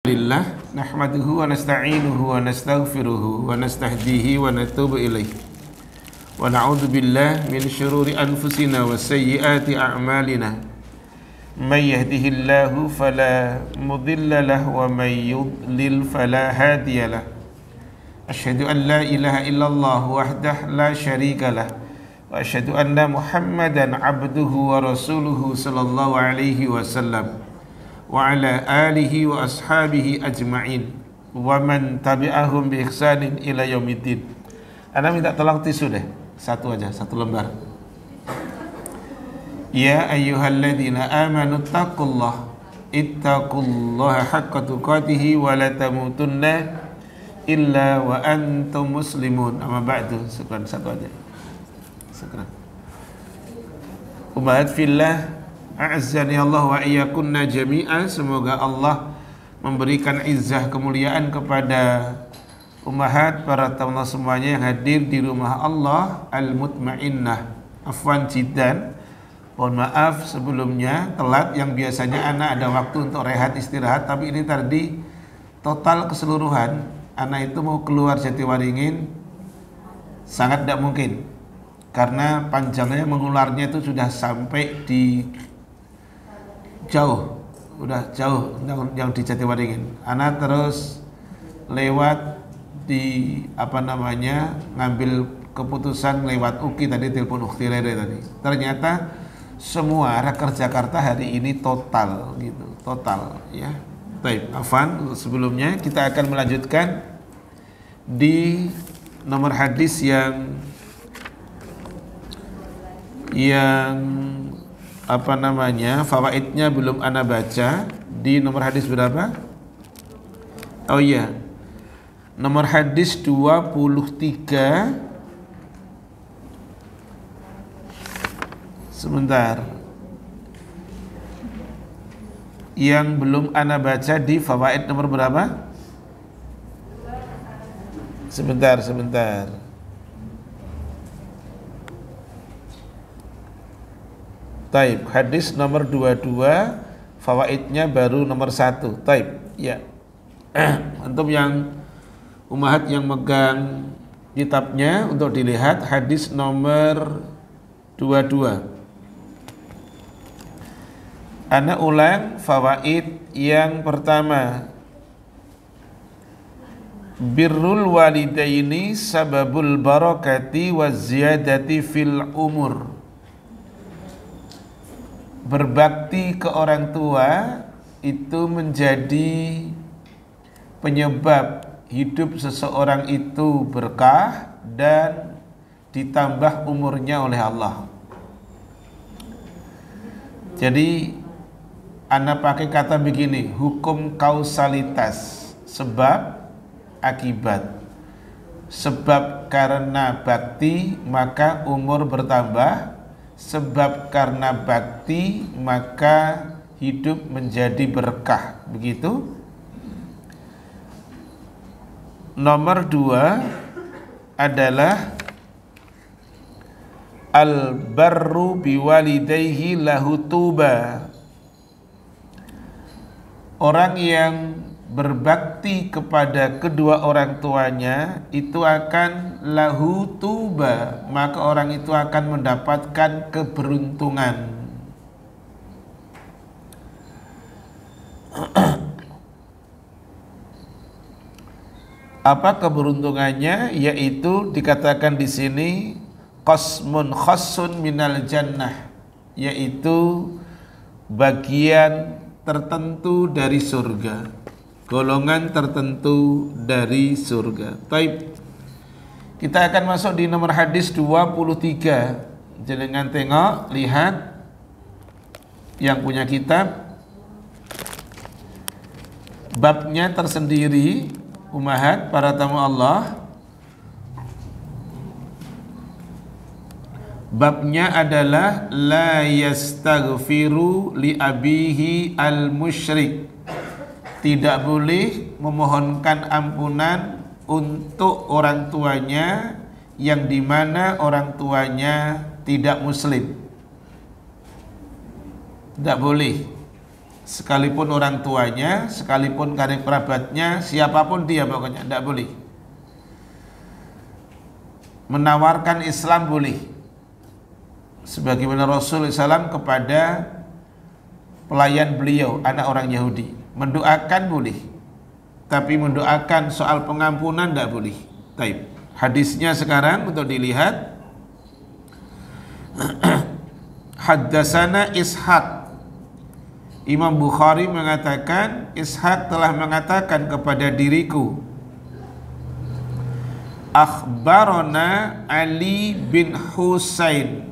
Alhamdulillah nahmaduhu wa nasta'inuhu wa nastaghfiruhu wa nastahdihi wa natubu ilaih wa na'udzu billahi min syururi anfusina wa sayyiati a'malina may yahdihillahu fala mudilla lahu wa may yudlil fala hadiyalah asyhadu an la ilaha illallah wahdahu la syarika lah wa asyhadu anna muhammadan abduhu wa rasuluhu sallallahu alaihi wasallam wa ala alihi wa ashabihi ajma'in wa man tabi'ahum bi ihsanin ila yaumiddin. Ana minta tolong tisu deh, satu aja, satu lembar. Ya ayyuhalladzina amanu ittaqullaha haqqa tuqatih wa la tamutunna illa wa antum muslimun. Amma ba'du. Syukran, satu aja. Syukran. Umat fillah, a'azzani Allah wa iyyakunna jami'an. Semoga Allah memberikan izzah kemuliaan kepada ummahat para tamu semuanya yang hadir di rumah Allah Al-Mutmainnah. Afwan jiddan, mohon maaf sebelumnya telat, yang biasanya anak ada waktu untuk rehat istirahat, tapi ini tadi total keseluruhan anak itu mau keluar Jatiwaringin sangat tidak mungkin karena panjangnya mengularnya itu sudah sampai di jauh, udah jauh yang di Jatiwaringin. Anak terus lewat di ngambil keputusan lewat UKI tadi, telepon Ukhti Rere tadi. Ternyata semua raker Jakarta hari ini total gitu, total ya. Baik, afwan sebelumnya kita akan melanjutkan di nomor hadis yang fawaidnya belum ana baca. Di nomor hadis berapa? Oh iya, nomor hadis 23. Sebentar, yang belum ana baca di fawaid nomor berapa? Sebentar. Taib, hadis nomor 22, fawaidnya baru nomor 1. Taib, ya. Untuk yang ummahat yang megang kitabnya untuk dilihat hadis nomor 22. Ana ulang fawaid yang pertama. Birrul walidaini sababul barakati wa ziyadati fil umur. Berbakti ke orang tua itu menjadi penyebab hidup seseorang itu berkah dan ditambah umurnya oleh Allah. Jadi ana pakai kata begini, hukum kausalitas, sebab akibat. Sebab karena bakti maka umur bertambah, sebab karena bakti maka hidup menjadi berkah. Begitu. Nomor 2 adalah al-barru biwalidayhi lahu tuba. Orang yang berbakti kepada kedua orang tuanya itu akan lahu tuba, maka orang itu akan mendapatkan keberuntungan. Apa keberuntungannya? Yaitu dikatakan di sini qasmun khassun minal jannah, yaitu bagian tertentu dari surga, golongan tertentu dari surga. Taib. Kita akan masuk di nomor hadis 23. Jangan tengok, lihat yang punya kitab. Babnya tersendiri, ummahat para tamu Allah. Babnya adalah la yastaghfiru li abihi al-musyrik. Tidak boleh memohonkan ampunan untuk orang tuanya yang dimana orang tuanya tidak muslim. Tidak boleh. sekalipun orang tuanya, sekalipun karib kerabatnya, siapapun dia pokoknya tidak boleh. Menawarkan Islam boleh, sebagaimana Rasul SAW kepada pelayan beliau, anak orang Yahudi. Mendoakan boleh, tapi mendoakan soal pengampunan tidak boleh. Taib. Hadisnya sekarang untuk dilihat. Haddasana Ishaq. Imam Bukhari mengatakan, Ishaq telah mengatakan kepada diriku, akhbarona Ali bin Husain,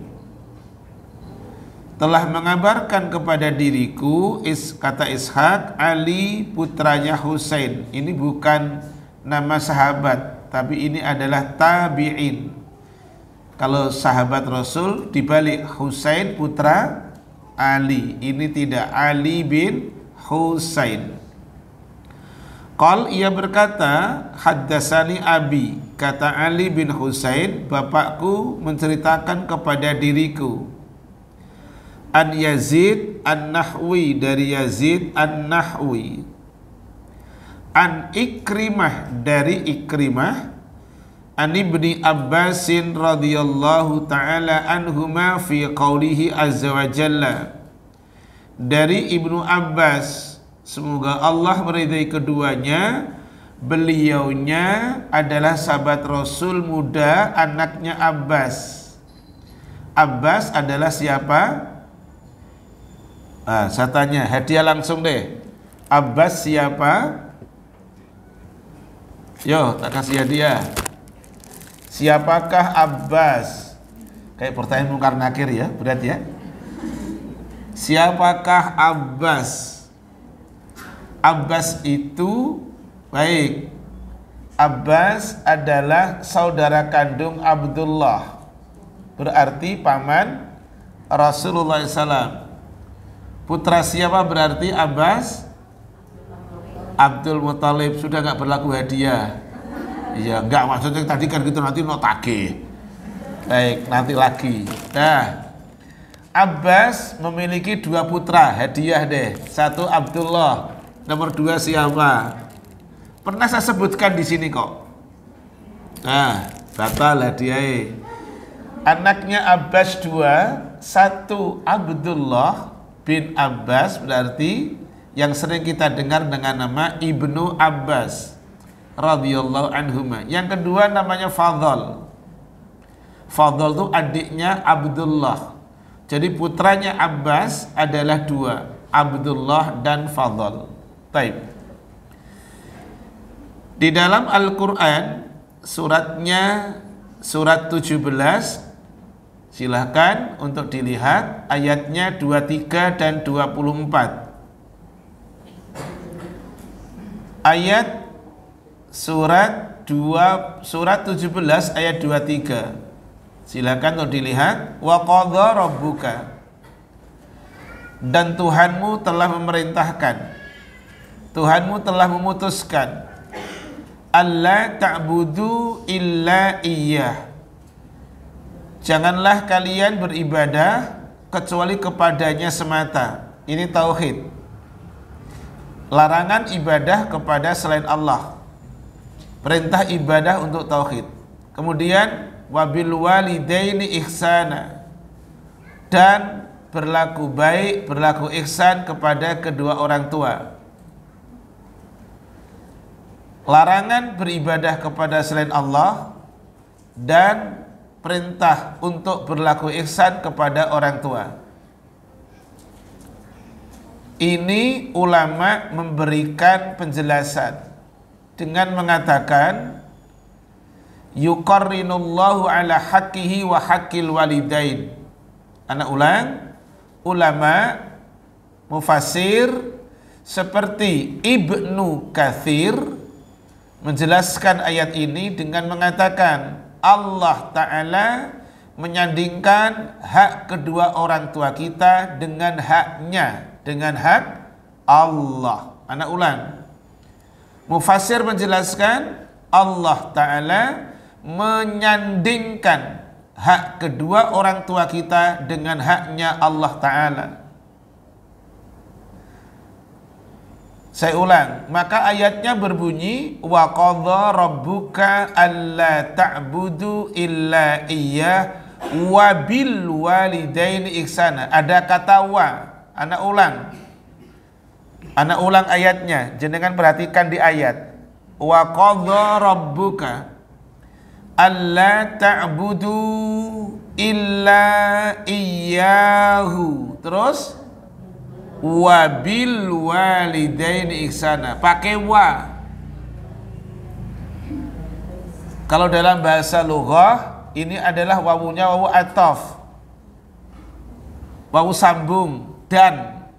telah mengabarkan kepada diriku, kata Ishaq, Ali putranya Husain. Ini bukan nama sahabat, tapi ini adalah tabi'in. Kalau sahabat Rasul dibalik Husain putra Ali, ini tidak, Ali bin Husain. Qal, ia berkata, haddasani abi, kata Ali bin Husain, bapakku menceritakan kepada diriku, an Yazid an-Nahwi, dari Yazid an-Nahwi, an Ikrimah, dari Ikrimah, an Ibni Abbasin radhiyallahu ta'ala anhuma fi qawlihi azza wa jalla, dari Ibnu Abbas, semoga Allah meridai keduanya, beliaunya adalah sahabat Rasul muda, anaknya Abbas. Abbas adalah siapa? Saya tanya, hadiah langsung deh. Abbas siapa? Yo, tak kasih hadiah. Siapakah Abbas? Kayak pertanyaan mungkar nakir ya, berat ya. Siapakah Abbas? Abbas itu, baik, Abbas adalah saudara kandung Abdullah, berarti paman Rasulullah SAW. Putra siapa berarti Abbas? Abdul Muthalib. Sudah nggak berlaku hadiah? Iya, enggak, maksudnya tadi kan gitu, nanti no tagih. Baik, nanti lagi. Nah, Abbas memiliki dua putra, hadiah deh. Satu Abdullah, nomor dua siapa? Pernah saya sebutkan di sini kok. Nah, batal hadiahnya. Anaknya Abbas dua, satu Abdullah bin Abbas, berarti yang sering kita dengar dengan nama Ibnu Abbas radhiyallahu anhuma. Yang kedua namanya Fadl. Fadl itu adiknya Abdullah. Jadi putranya Abbas adalah dua, Abdullah dan Fadl. Taib. Di dalam Al-Quran suratnya surat 17, silahkan untuk dilihat ayatnya 23 dan 24. Ayat surat 17 ayat 23. Silakan untuk dilihat. Wa qadha rabbuka, dan Tuhanmu telah memerintahkan, Tuhanmu telah memutuskan, alla ta'budu illa iyyah, janganlah kalian beribadah kecuali kepadanya semata. Ini tauhid. Larangan ibadah kepada selain Allah, perintah ibadah untuk tauhid. Kemudian wabil walidaini ihsana, dan berlaku baik, berlaku ihsan kepada kedua orang tua. Larangan beribadah kepada selain Allah dan perintah untuk berlaku ihsan kepada orang tua. Ini ulama memberikan penjelasan dengan mengatakan yuqarrinullahu ala haqqihi wa haqqil walidain. Anak ulang, ulama mufassir seperti Ibnu Katsir menjelaskan ayat ini dengan mengatakan Allah Ta'ala menyandingkan hak kedua orang tua kita dengan haknya, dengan hak Allah. Anak ulang, mufassir menjelaskan Allah Ta'ala menyandingkan hak kedua orang tua kita dengan haknya Allah Ta'ala. Saya ulang, maka ayatnya berbunyi wa qadha rabbuka alla ta'budu illa iyyah wa bil walidaini ihsana. Ada kata wa, anak ulang ayatnya, jenengan perhatikan di ayat. Wa qadha rabbuka alla ta'budu illa iyyahu. Terus wabil walidaini ihsana, pakai wa. Kalau dalam bahasa lughah ini adalah wawunya wawu ataf, wawu sambung, dan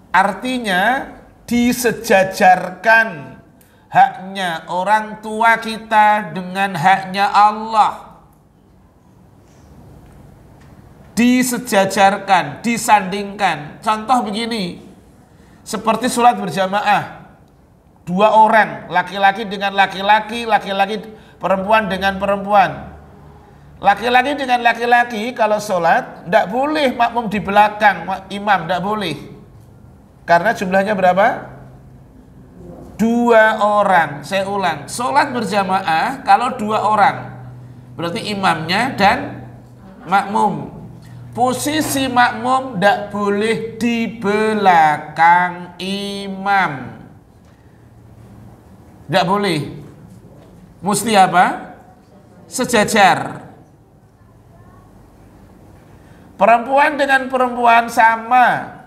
artinya disejajarkan haknya orang tua kita dengan haknya Allah. Disejajarkan, disandingkan. Contoh begini, seperti sholat berjamaah, 2 orang, laki-laki dengan laki-laki, laki-laki perempuan dengan perempuan. Laki-laki dengan laki-laki kalau sholat tidak boleh makmum di belakang imam, tidak boleh, karena jumlahnya berapa? 2 orang. Saya ulang, sholat berjamaah kalau 2 orang, berarti imamnya dan makmum. Posisi makmum tidak boleh di belakang imam, tidak boleh, mesti apa? Sejajar. Perempuan dengan perempuan sama,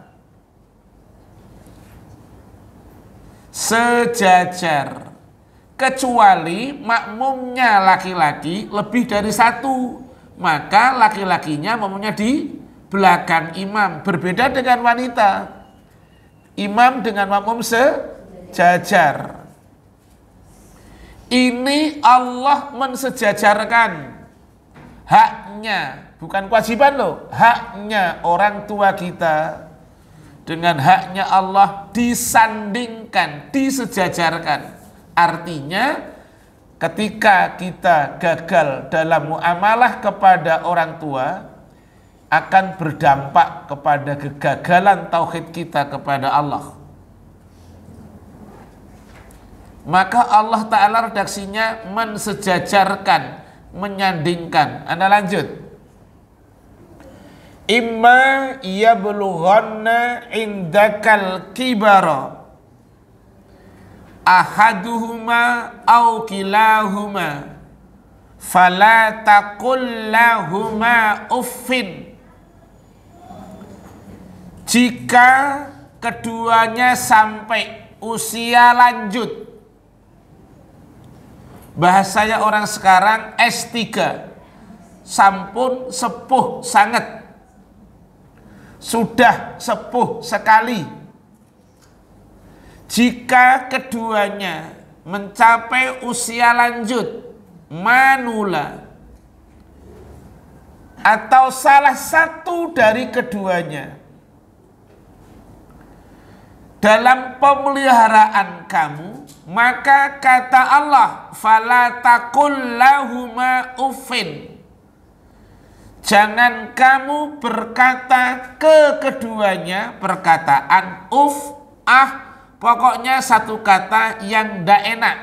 sejajar, kecuali makmumnya laki-laki lebih dari 1, maka laki-lakinya makmumnya di belakang imam. Berbeda dengan wanita, imam dengan makmum sejajar. Ini Allah mensejajarkan haknya, bukan kewajiban loh, haknya orang tua kita dengan haknya Allah disandingkan, disejajarkan. Artinya ketika kita gagal dalam muamalah kepada orang tua, akan berdampak kepada kegagalan tauhid kita kepada Allah. Maka Allah Ta'ala redaksinya mensejajarkan, menyandingkan. Anda lanjut. Imma yablughanna indakal kibara ahaduhuma au kilahuma fala taqul lahuma uffin. Jika keduanya sampai usia lanjut, bahasanya orang sekarang S3, sampun sepuh sangat, sudah sepuh sekali. Jika keduanya mencapai usia lanjut, manula, atau salah satu dari keduanya dalam pemeliharaan kamu, maka kata Allah, fala taqul lahuma uffin, jangan kamu berkata ke keduanya perkataan pokoknya satu kata yang tidak enak.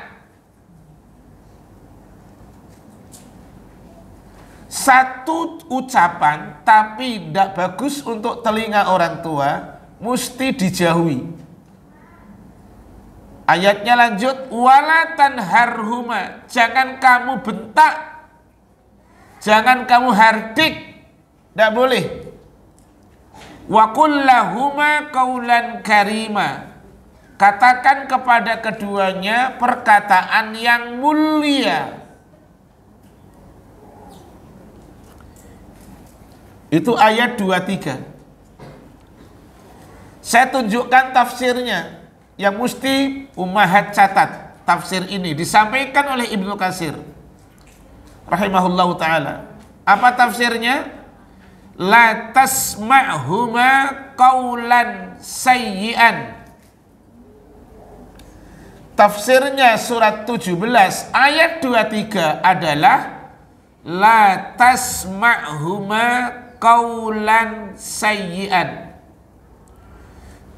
Satu ucapan tapi tidak bagus untuk telinga orang tua, mesti dijauhi. Ayatnya lanjut, wala tanharhuma, jangan kamu bentak, jangan kamu hardik, tidak boleh. Wa qul lahuma qaulan karima, katakan kepada keduanya perkataan yang mulia. Itu ayat 23. Saya tunjukkan tafsirnya, yang mesti ummahat catat. Tafsir ini disampaikan oleh Ibnu Katsir rahimahullahu ta'ala. Apa tafsirnya? La tasma'huma qaulan sayyi'an. Tafsirnya surat 17 ayat 23 adalah la tasma'huma qaulan sayyi'an.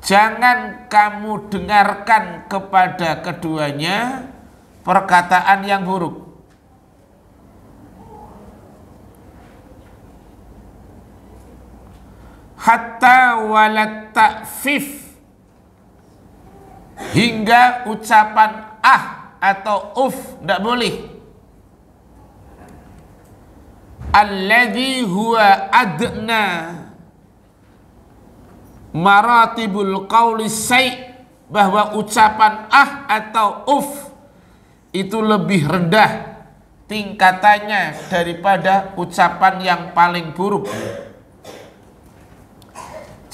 Jangan kamu dengarkan kepada keduanya perkataan yang buruk. Hatta walat ta'fif, hingga ucapan atau tidak boleh. Alladzi huwa adna maratibul qawli say', bahwa ucapan atau itu lebih rendah tingkatannya daripada ucapan yang paling buruk.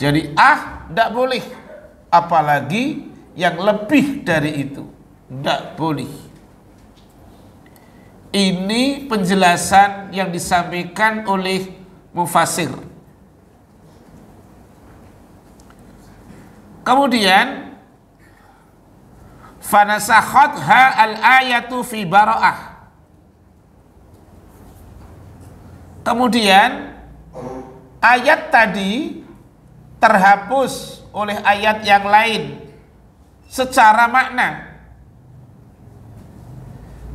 Jadi tidak boleh, apalagi yang lebih dari itu tidak boleh. Ini penjelasan yang disampaikan oleh mufassir. Kemudian fanasakhatha al-ayatu fi bara'ah. Kemudian ayat tadi terhapus oleh ayat yang lain secara makna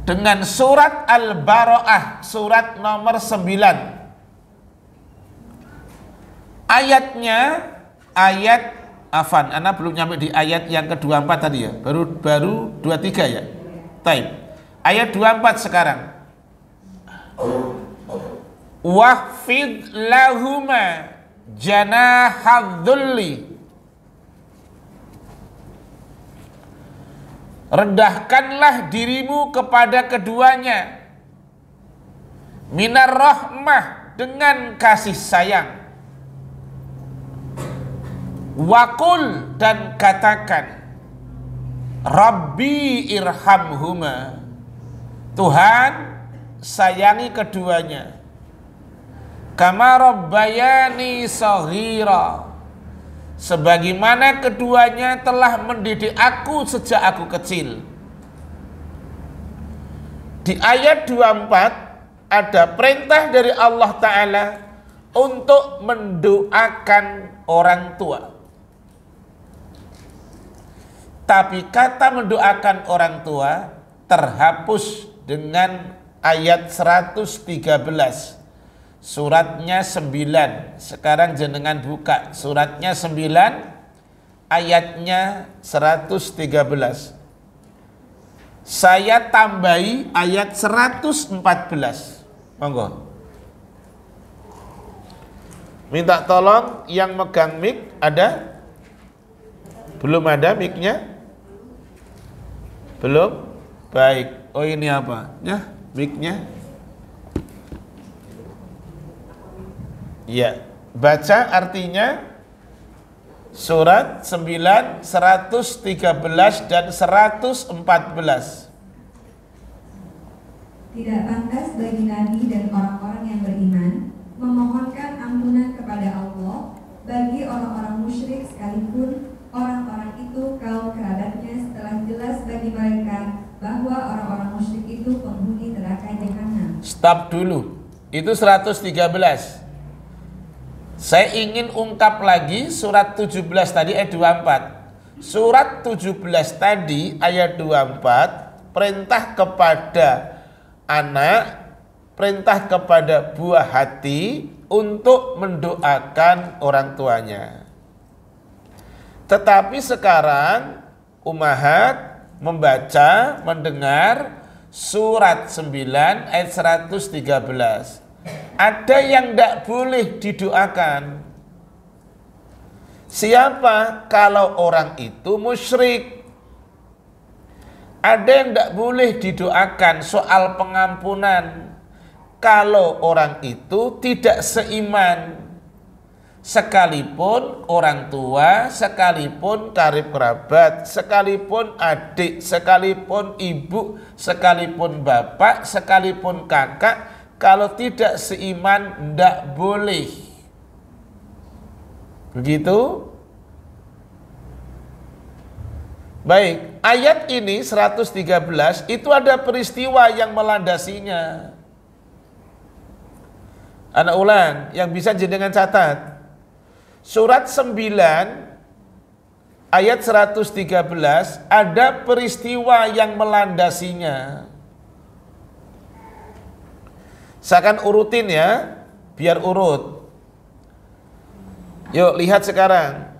dengan surat Al-Bara'ah, surat nomor 9. Ayatnya Ana belum nyampe di ayat yang ke-24 tadi ya, baru 23 ya. Taib. Ayat 24 sekarang. Wahfid lahuma janahadzulli, rendahkanlah dirimu kepada keduanya, minar rahmah, dengan kasih sayang. Wakul, dan katakan, Rabbi irhamhuma, Tuhan sayangi keduanya, kama rabbayani shaghira, sebagaimana keduanya telah mendidik aku sejak aku kecil. Di ayat 24 ada perintah dari Allah Ta'ala untuk mendoakan orang tua. Tapi kata mendoakan orang tua terhapus dengan ayat 113. Suratnya 9. Sekarang jenengan buka suratnya 9, ayatnya 113. Saya tambahi ayat 114. Monggo. Minta tolong yang megang mic ada? Belum ada mic-nya? Belum? Baik. Oh ini apa? Ya, mic-nya. Ya, baca artinya surat 9, 113 dan 114. Tidak pantas bagi Nabi dan orang-orang yang beriman memohonkan ampunan kepada Allah bagi orang-orang musyrik, sekalipun orang-orang itu kaum kerabatnya, setelah jelas bagi mereka bahwa orang-orang musyrik itu penghuni neraka jahanam. Stop dulu. Itu 113. Saya ingin ungkap lagi surat 17 tadi ayat 24. Surat 17 tadi ayat 24 perintah kepada anak, perintah kepada buah hati untuk mendoakan orang tuanya. Tetapi sekarang ummahat membaca, mendengar surat 9 ayat 113. Ada yang tidak boleh didoakan. Siapa? Kalau orang itu musyrik. Ada yang tidak boleh didoakan soal pengampunan kalau orang itu tidak seiman. Sekalipun orang tua, sekalipun karib kerabat, sekalipun adik, sekalipun ibu, sekalipun bapak, sekalipun kakak, kalau tidak seiman tidak boleh. Begitu? Baik, ayat ini 113 itu ada peristiwa yang melandasinya. Anak ulang yang bisa jenengan catat. Surat 9 ayat 113 ada peristiwa yang melandasinya. Saya akan urutin ya, biar urut. Yuk lihat sekarang.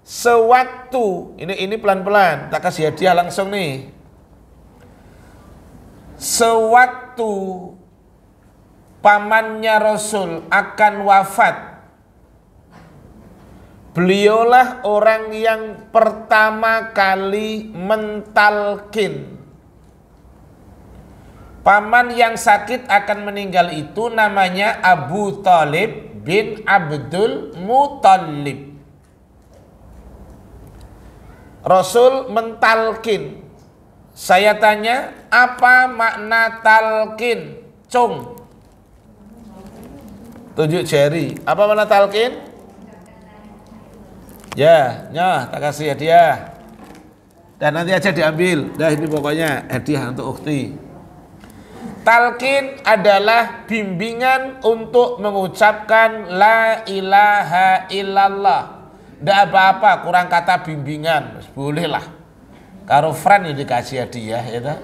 Sewaktu, ini pelan-pelan, tak kasih hadiah langsung nih. Sewaktu pamannya Rasul akan wafat, beliaulah orang yang pertama kali mentalkin. Paman yang sakit akan meninggal itu namanya Abu Thalib bin Abdul Muthalib. Rasul mentalkin. Saya tanya, apa makna talkin? Cung, tunjuk jari. Apa makna talkin? Ya, tak kasih hadiah. Dan nanti aja diambil. Dah, ini pokoknya hadiah untuk ukhti. Talqin adalah bimbingan untuk mengucapkan la ilaha illallah. Tidak apa-apa kurang kata bimbingan, boleh lah. Karo friend yang dikasih hadiah ya tak?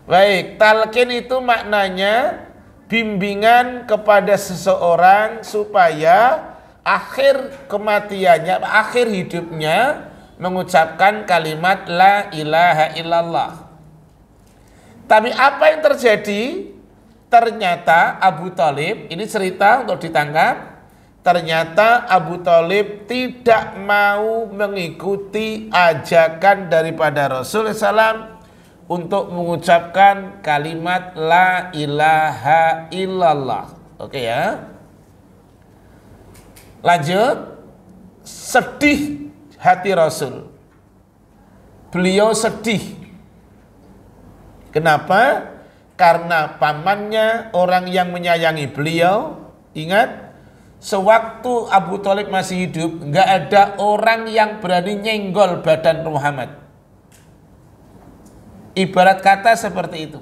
Baik, talqin itu maknanya bimbingan kepada seseorang supaya akhir kematiannya, akhir hidupnya mengucapkan kalimat la ilaha illallah. Tapi apa yang terjadi? Ternyata Abu Thalib, ini cerita untuk ditangkap. Ternyata Abu Thalib tidak mau mengikuti ajakan daripada Rasulullah SAW untuk mengucapkan kalimat la ilaha illallah. Oke ya. Lanjut. Sedih hati Rasul. Beliau sedih. Kenapa? Karena pamannya orang yang menyayangi beliau. Ingat, sewaktu Abu Thalib masih hidup, nggak ada orang yang berani nyenggol badan Muhammad. Ibarat kata seperti itu.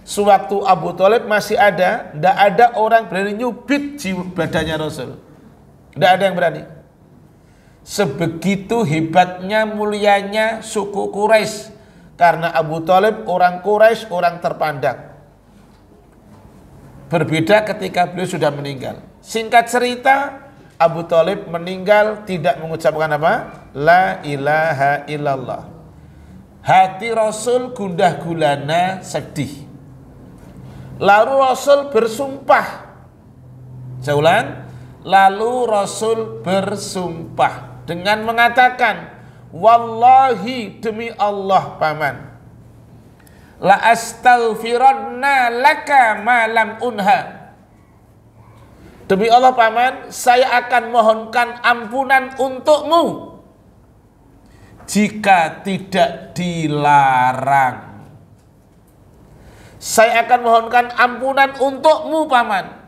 Sewaktu Abu Thalib masih ada, nggak ada orang berani nyubit badannya Rasul. Nggak ada yang berani. Sebegitu hebatnya, mulianya suku Quraisy. Karena Abu Thalib orang Quraisy, orang terpandang. Berbeda ketika beliau sudah meninggal. Singkat cerita, Abu Thalib meninggal tidak mengucapkan apa? La ilaha illallah. Hati Rasul gundah gulana, sedih. Lalu Rasul bersumpah. Saya ulang. Lalu Rasul bersumpah dengan mengatakan, wallahi demi Allah paman, la astaghfiranna laka ma lam unha. Demi Allah paman, saya akan mohonkan ampunan untukmu jika tidak dilarang. Saya akan mohonkan ampunan untukmu paman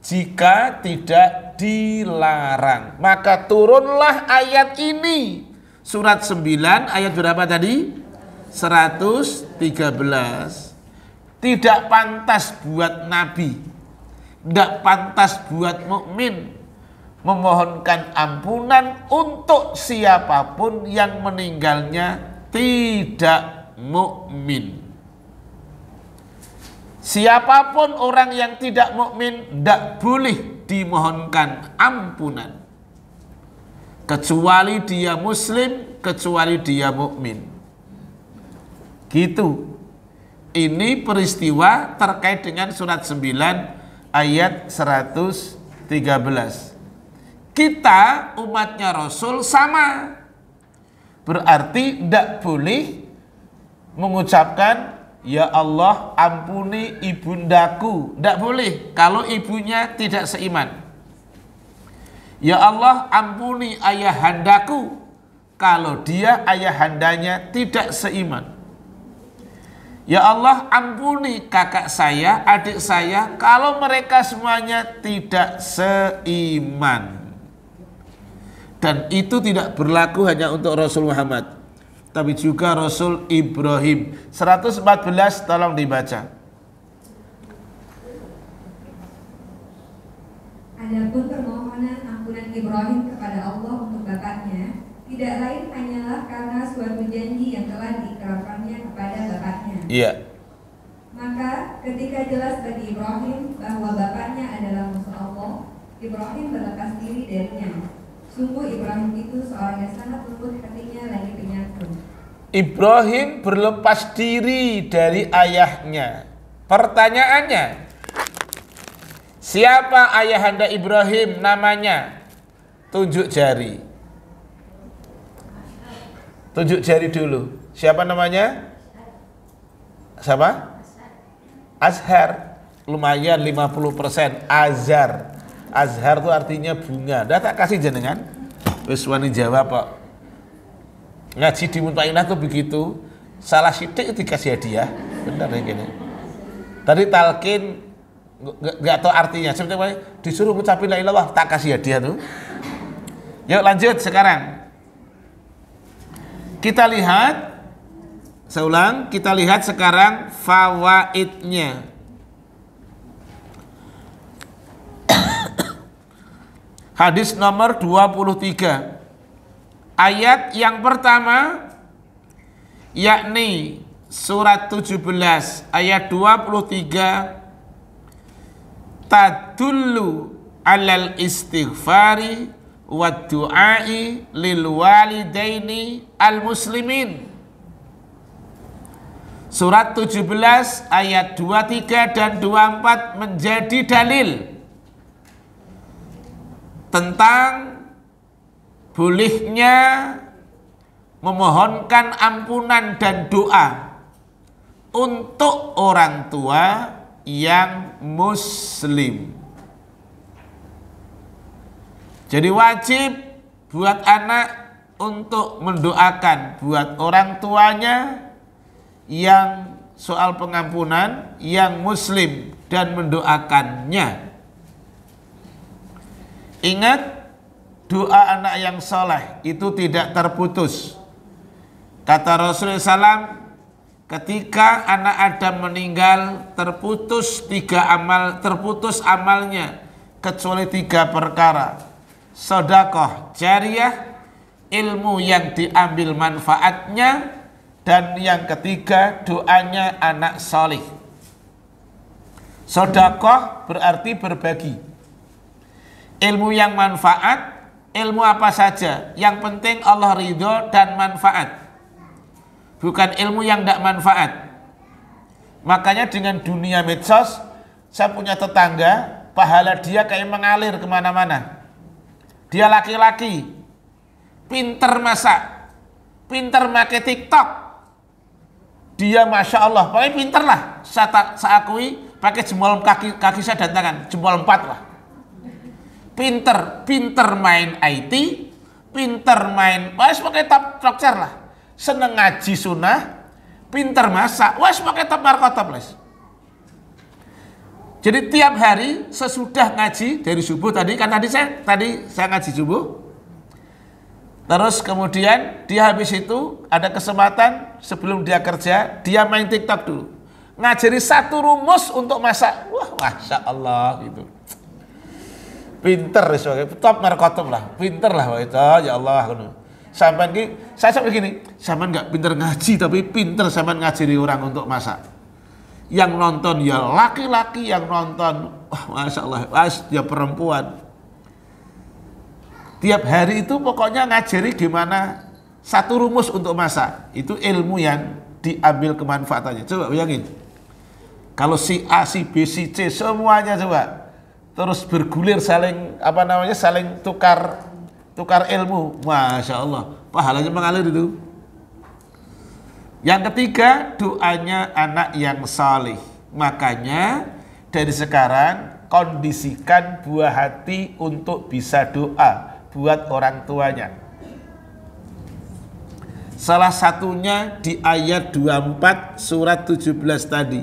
jika tidak dilarang. Maka turunlah ayat ini. Surat 9 ayat berapa tadi? 113. Tidak pantas buat Nabi, tidak pantas buat mukmin memohonkan ampunan untuk siapapun yang meninggalnya tidak mukmin. Siapapun orang yang tidak mukmin tidak boleh dimohonkan ampunan. Kecuali dia muslim, kecuali dia mukmin. Gitu. Ini peristiwa terkait dengan surat 9 ayat 113. Kita umatnya Rasul sama. Berarti tidak boleh mengucapkan ya Allah ampuni ibundaku. Tidak boleh kalau ibunya tidak seiman. Ya Allah ampuni ayahandaku kalau dia ayahandanya tidak seiman. Ya Allah ampuni kakak saya, adik saya kalau mereka semuanya tidak seiman. Dan itu tidak berlaku hanya untuk Rasul Muhammad, tapi juga Rasul Ibrahim. 114 tolong dibaca. Adapun permohonan ampunan Ibrahim kepada Allah tidak lain hanyalah karena suatu janji yang telah diikrarkannya kepada bapaknya. Iya. Maka ketika jelas bagi Ibrahim bahwa bapaknya adalah musuh Allah, Ibrahim berlepas diri darinya. Sungguh Ibrahim itu seorang yang sangat lembut hatinya lagi penyantun. Ibrahim berlepas diri dari ayahnya. Pertanyaannya, siapa ayahanda Ibrahim namanya? Tunjuk jari. Tunjuk jari dulu. Siapa namanya? Siapa? Azhar. Lumayan 50%. Azhar. Azhar itu artinya bunga. Dah tak kasih jenengan. Wis wani jawab kok. Ngaji di Muntainah tuh begitu. Salah sidik dikasih hadiah. Benar ya gini. Tadi talqin nggak tahu artinya. Sebenarnya disuruh ngucapin la ilallah, tak kasih hadiah tuh. Yuk lanjut sekarang. Kita lihat, saya ulang, kita lihat sekarang fawaidnya. Hadis nomor 23. Ayat yang pertama, yakni surat 17 ayat 23, tadullu alal istighfari wa du'ai lil walidaini al muslimin. Surat 17 ayat 23 dan 24 menjadi dalil tentang bolehnya memohonkan ampunan dan doa untuk orang tua yang muslim. Jadi wajib buat anak untuk mendoakan buat orang tuanya yang soal pengampunan yang muslim dan mendoakannya. Ingat, doa anak yang soleh itu tidak terputus. Kata Rasulullah SAW, ketika anak Adam meninggal terputus amalnya kecuali 3 perkara: sedekah jariyah, ilmu yang diambil manfaatnya, dan yang ketiga doanya anak soleh. Sedekah berarti berbagi. Ilmu yang manfaat, ilmu apa saja, yang penting Allah ridho dan manfaat, bukan ilmu yang tidak manfaat. Makanya dengan dunia medsos, saya punya tetangga, pahala dia kayak mengalir kemana-mana. Dia laki-laki, pinter masak, pinter make TikTok. Dia Masya Allah, pokoknya pinter lah. Saya akui, pakai jempol kaki saya dan tangan, jempol 4 lah. Pinter main IT, pinter main, wes pakai top cer lah. Seneng ngaji sunnah, pinter masak, wes pakai top markotop les. Jadi tiap hari sesudah ngaji dari subuh tadi, kan tadi saya ngaji subuh. Terus kemudian dia habis itu ada kesempatan sebelum dia kerja, dia main TikTok dulu. Ngajari 1 rumus untuk masak. Wah, Masya Allah gitu. Pinter sebagai top markotop lah, pinter lah itu ya Allah. Sampai ini saya sampai gini, sampai nggak pinter ngaji tapi pinter sampai ngajari orang untuk masak. Yang nonton ya laki-laki, yang nonton Masya Allah, ya perempuan. Tiap hari itu pokoknya ngajari gimana 1 rumus untuk masak. Itu ilmu yang diambil kemanfaatannya. Coba bayangin, kalau si A, si B, si C semuanya coba terus bergulir saling saling tukar ilmu, Masya Allah, pahalanya mengalir itu. Yang ketiga, doanya anak yang salih. Makanya dari sekarang kondisikan buah hati untuk bisa doa buat orang tuanya. Salah satunya di ayat 24 surat 17 tadi,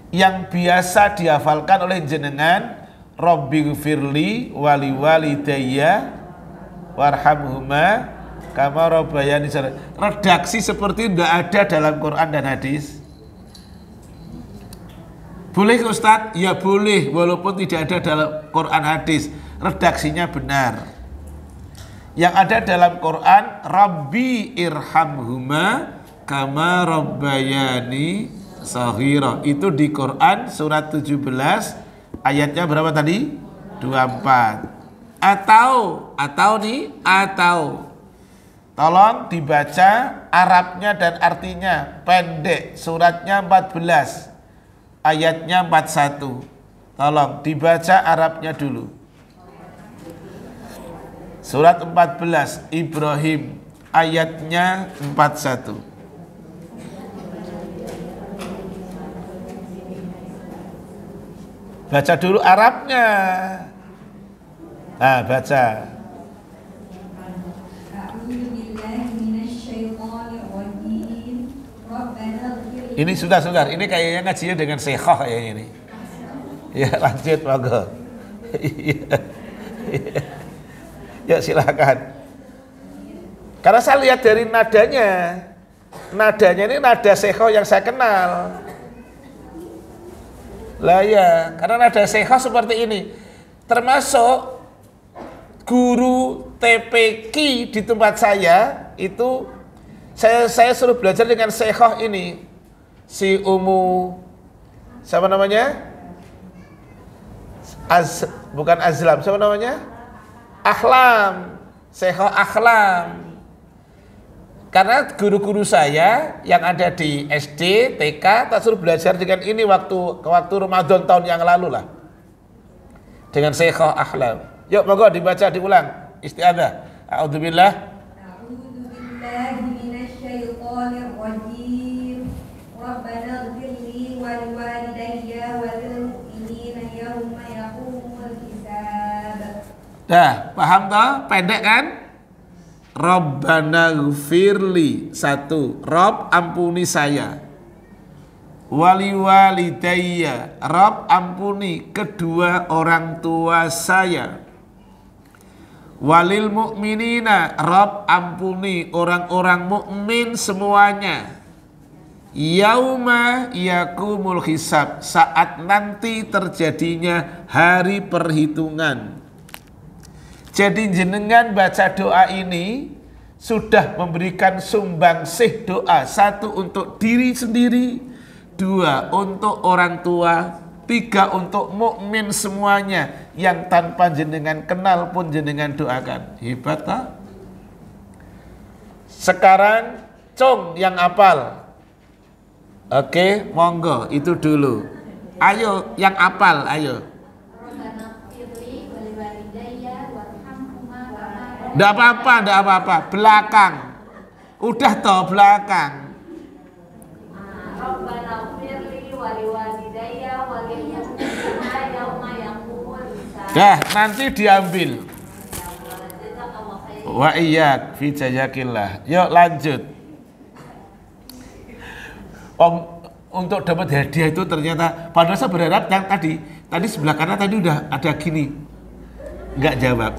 yang biasa dihafalkan oleh jenengan, Rabbighfirli wali walidayya warhamhuma kama rabbayani shaghira. Redaksi seperti tidak ada dalam Quran dan hadis. Boleh Ustaz? Ya boleh, walaupun tidak ada dalam Quran hadis. Redaksinya benar. yang ada dalam Quran, Rabbi irhamhuma kama rabbayani shaghira. Itu di Quran surat 17 ayatnya berapa tadi? 24. Atau tolong dibaca Arabnya dan artinya, pendek, suratnya 14 ayatnya 41. Tolong dibaca Arabnya dulu. Surat 14 Ibrahim ayatnya 41. Baca dulu Arabnya. Nah, baca. Ini sudah, ini kayaknya ngajinya dengan syekhah kayaknya ini. Ya, lanjut monggo. Ya, silakan. Karena saya lihat dari nadanya ini nada syekhah yang saya kenal. Lah ya, karena nada syekhah seperti ini. Termasuk guru TPQ di tempat saya itu saya suruh belajar dengan syekhah ini. Si siapa namanya? Bukan Azlam, siapa namanya? Ahlam, Syekhah Ahlam. Karena guru-guru saya yang ada di SD, TK, tak suruh belajar dengan ini waktu Ramadan tahun yang lalu lah. Dengan Syekhah Ahlam. Yuk, monggo dibaca, diulang. Isti'adzah. A'udzubillah. A'udzubillahi minasyaitonir rajim. Rabbana ighfirli wa liwalidayya wa lil mu'minina yauma yaqumul hisab. Dah, paham toh? Pendek kan? Rabbana ighfirli, satu, Rabb ampuni saya. Wali walidayya, Rabb ampuni kedua orang tua saya. Walil mu'minina, Rabb ampuni orang-orang mukmin semuanya. Yauma yakumul hisab, saat nanti terjadinya hari perhitungan. Jadi jenengan baca doa ini sudah memberikan sumbangsih doa. Satu untuk diri sendiri, dua untuk orang tua, tiga untuk mukmin semuanya yang tanpa jenengan kenal pun jenengan doakan. Hebat tak? Sekarang Cung yang hafal. Oke, monggo itu dulu. Ayo yang hafal, ayo. Nggak apa-apa, belakang. Udah toh belakang. Dah, nanti diambil. Wa iyyak fi jazakillah. Yuk lanjut. Untuk dapat hadiah itu ternyata padahal saya berharap yang tadi sebelah kanan tadi udah ada gini. Enggak jawab.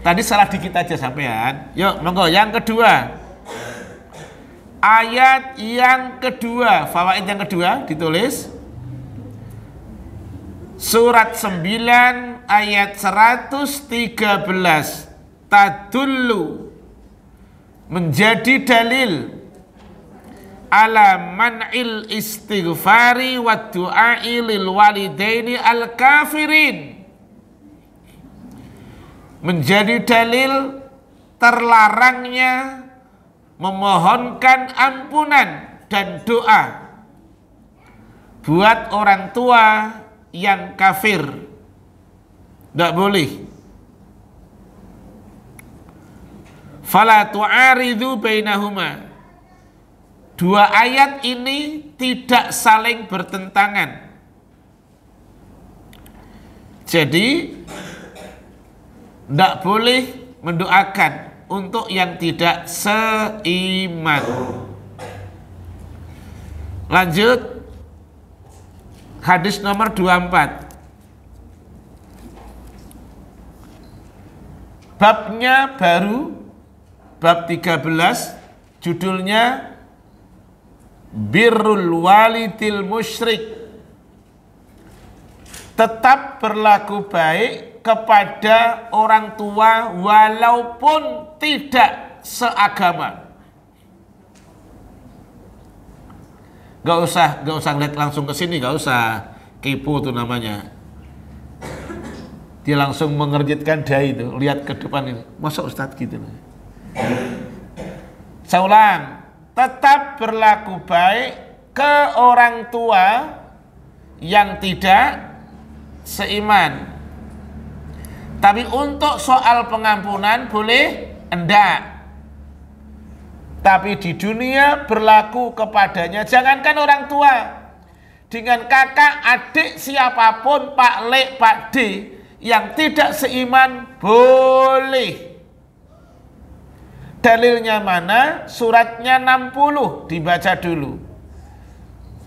Tadi salah dikit aja sampean. Yuk, monggo yang kedua. Ayat yang kedua, fawaid yang kedua ditulis. Surat 9 ayat 113. Tadullu, menjadi dalil ala man'il istighfari wa du'ai lil walidaini al kafirin. Menjadi dalil terlarangnya memohonkan ampunan dan doa buat orang tua yang kafir. Tidak boleh. Fala tu'aridhu bainahuma. Dua ayat ini tidak saling bertentangan. Jadi tidak boleh mendoakan untuk yang tidak seiman. Lanjut. Hadis nomor 24. Babnya baru, bab 13, judulnya Birrul walidil musyrik. Tetap berlaku baik kepada orang tua walaupun tidak seagama. Gak usah lihat langsung ke sini, gak usah kepo tuh namanya. Dia langsung mengerjitkan dai itu, lihat ke depan ini. Masa Ustadz gitu? Saya ulang, tetap berlaku baik ke orang tua yang tidak seiman. Tapi untuk soal pengampunan boleh enggak. Tapi di dunia berlaku kepadanya, jangankan orang tua, dengan kakak, adik, siapapun, Pak Le, Pak D, yang tidak seiman, boleh. Dalilnya mana? Suratnya 60, dibaca dulu.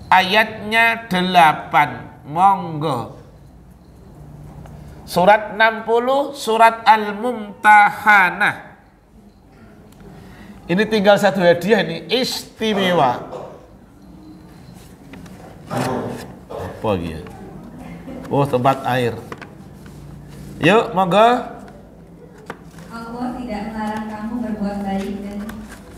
Ayatnya 8, monggo. Surat 60, surat Al-Mumtahanah. Ini tinggal satu hadiah ini, istimewa. Apa dia? Oh, tempat air. Yuk, monggo. Allah tidak melarang kamu berbuat baik dan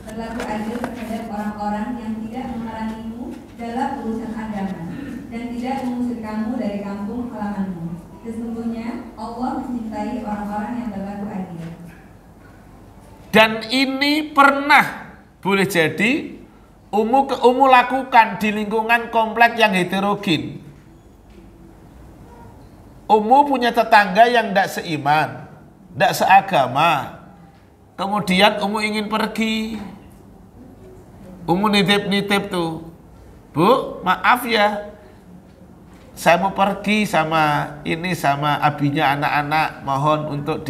berlaku adil terhadap orang-orang yang tidak memerangimu dalam urusan agama dan tidak mengusir kamu dari kampung halamanmu. Sesungguhnya Allah mencintai orang-orang yang berlaku adil. Dan ini pernah boleh jadi Umu lakukan di lingkungan komplek yang heterogen. Umu punya tetangga yang tidak seiman, tidak seagama. Kemudian Umu ingin pergi. Umu nitip tuh, Bu, maaf ya, saya mau pergi sama abinya anak-anak, mohon untuk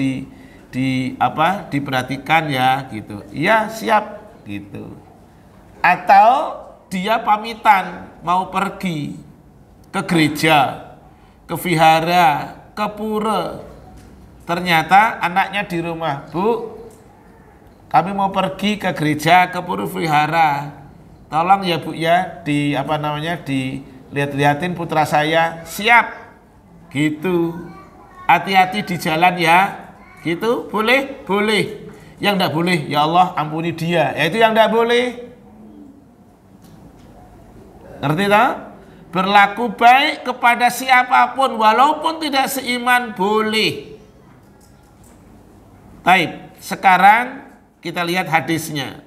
diperhatikan ya gitu. Iya, siap gitu. Atau dia pamitan mau pergi ke gereja, ke vihara, ke pura. Ternyata anaknya di rumah, Bu, kami mau pergi ke gereja, ke pura vihara. Tolong ya Bu ya, dilihat-lihatin putra saya. Siap gitu. Hati-hati di jalan ya. Gitu, boleh? Boleh. Yang tidak boleh, ya Allah ampuni dia. Ya itu yang tidak boleh. Ngerti tak? Berlaku baik kepada siapapun walaupun tidak seiman boleh. Baik, sekarang kita lihat hadisnya.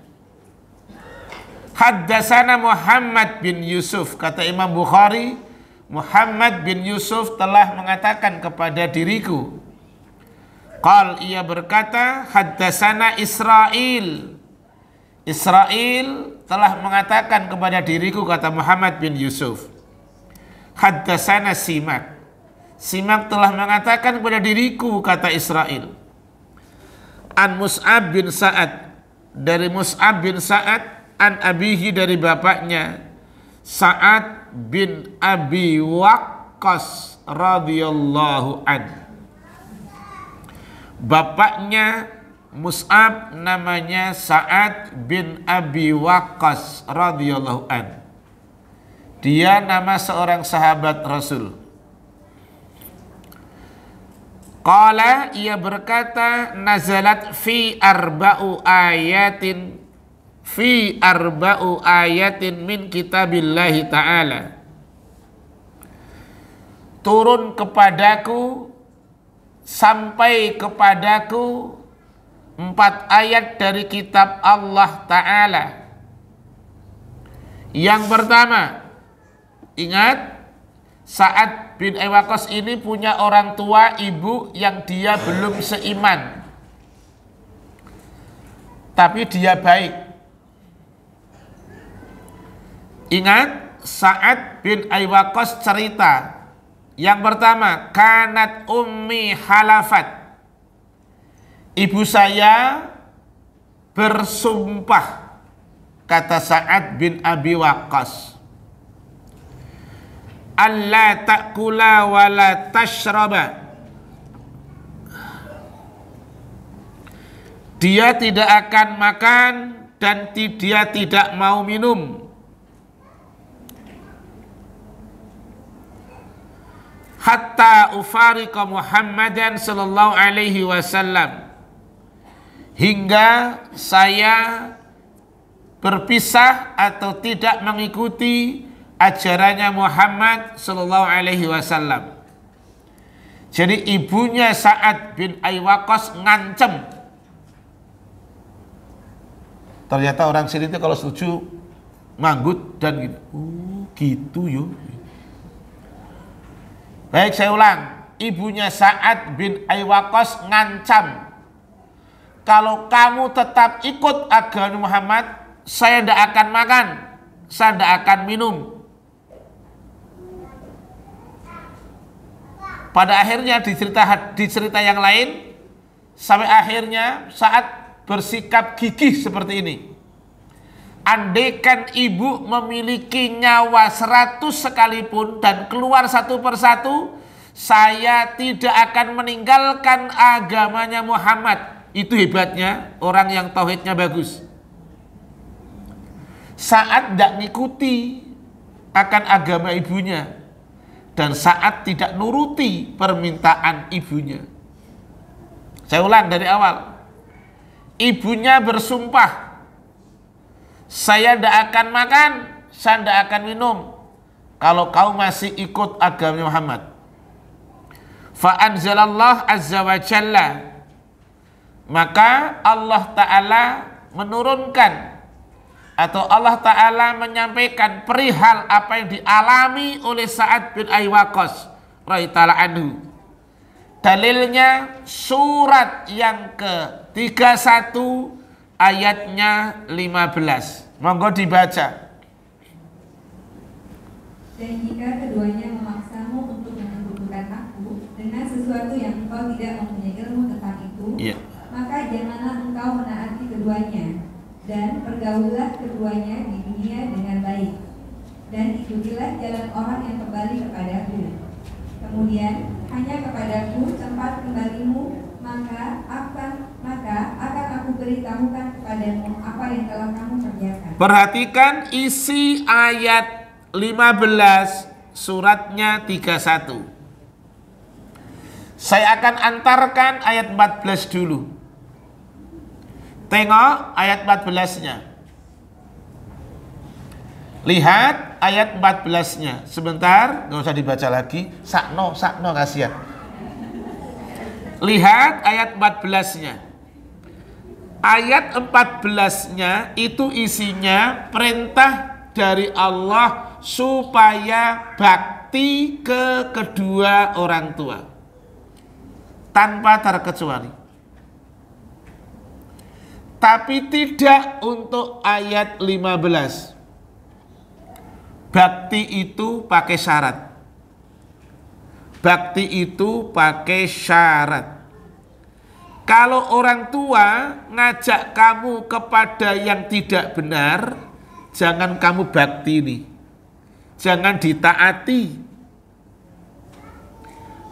Haddatsana Muhammad bin Yusuf, kata Imam Bukhari, Muhammad bin Yusuf telah mengatakan kepada diriku. Qal, ia berkata, haddatsana Israil. Israil telah mengatakan kepada diriku, kata Muhammad bin Yusuf. Haddatsana Simak. Simak telah mengatakan kepada diriku, kata Israil. An Mus'ab bin Sa'ad, dari Mus'ab bin Sa'ad, an abihi, dari bapaknya Sa'ad bin Abi Waqqas radhiyallahu an. Bapaknya Mus'ab namanya Sa'ad bin Abi Waqqas radhiyallahu an. Dia nama seorang sahabat Rasul. Qala, ia berkata, nazalat fi arba'u ayatin min kitabillahi ta'ala. Turun kepadaku, sampai kepadaku 4 ayat dari kitab Allah Ta'ala. Yang pertama, ingat, Sa'ad bin Abi Waqqas ini punya orang tua, ibu yang dia belum seiman, tapi dia baik. Ingat, Sa'ad bin Abi Waqqas cerita. Yang pertama, kanat ummi halafat. Ibu saya bersumpah, kata Sa'ad bin Abi Waqqas, alla ta'kula wa la tashraba. Dia tidak akan makan dan dia tidak mau minum hatta ufariqa Muhammadan sallallahu alaihi wasallam, hingga saya berpisah atau tidak mengikuti ajarannya Muhammad sallallahu alaihi wasallam. Jadi ibunya Sa'ad bin Abi Waqqas ngancem. Ternyata orang sini itu kalau setuju manggut dan gitu. Oh, gitu yo. Baik, saya ulang. Ibunya Sa'ad bin Abi Waqqas ngancam, kalau kamu tetap ikut agama Muhammad, saya tidak akan makan, saya tidak akan minum. Pada akhirnya di cerita yang lain, sampai akhirnya saat bersikap gigih seperti ini. Andaikan ibu memiliki nyawa 100 sekalipun dan keluar satu persatu, saya tidak akan meninggalkan agamanya Muhammad. Itu hebatnya orang yang tauhidnya bagus. Saat tidak ngikuti akan agama ibunya, dan saat tidak nuruti permintaan ibunya. Saya ulang dari awal. Ibunya bersumpah, saya tidak akan makan, saya tidak akan minum kalau kau masih ikut agama Muhammad. Fa'anzalallah azza wa jalla, maka Allah Ta'ala menurunkan atau Allah Ta'ala menyampaikan perihal apa yang dialami oleh Sa'ad bin Abi Waqqas radhiyallahu anhu. Dalilnya surat yang ke-31 ayatnya 15. Monggo dibaca. Dan jika keduanya memaksamu untuk menyekutukan aku dengan sesuatu yang engkau tidak mempunyai ilmu tentang itu, maka janganlah engkau menaati keduanya, dan pergaulah keduanya di dunia dengan baik, dan ikutilah jalan orang yang kembali kepadaku. Kemudian hanya kepadaku tempat kembalimu, maka akan aku beritahukan kepadamu apa yang telah kamu kerjakan. Perhatikan isi ayat 15 suratnya 31. Saya akan antarkan ayat 14 dulu. Tengok ayat 14-nya. Lihat ayat 14-nya. Sebentar, nggak usah dibaca lagi. Sakno kasihan. Lihat ayat 14-nya. Ayat 14-nya itu isinya perintah dari Allah supaya bakti ke kedua orang tua tanpa terkecuali. Tapi tidak untuk ayat 15. Bakti itu pakai syarat. Bakti itu pakai syarat. Kalau orang tua ngajak kamu kepada yang tidak benar, jangan kamu bakti ini. Jangan ditaati.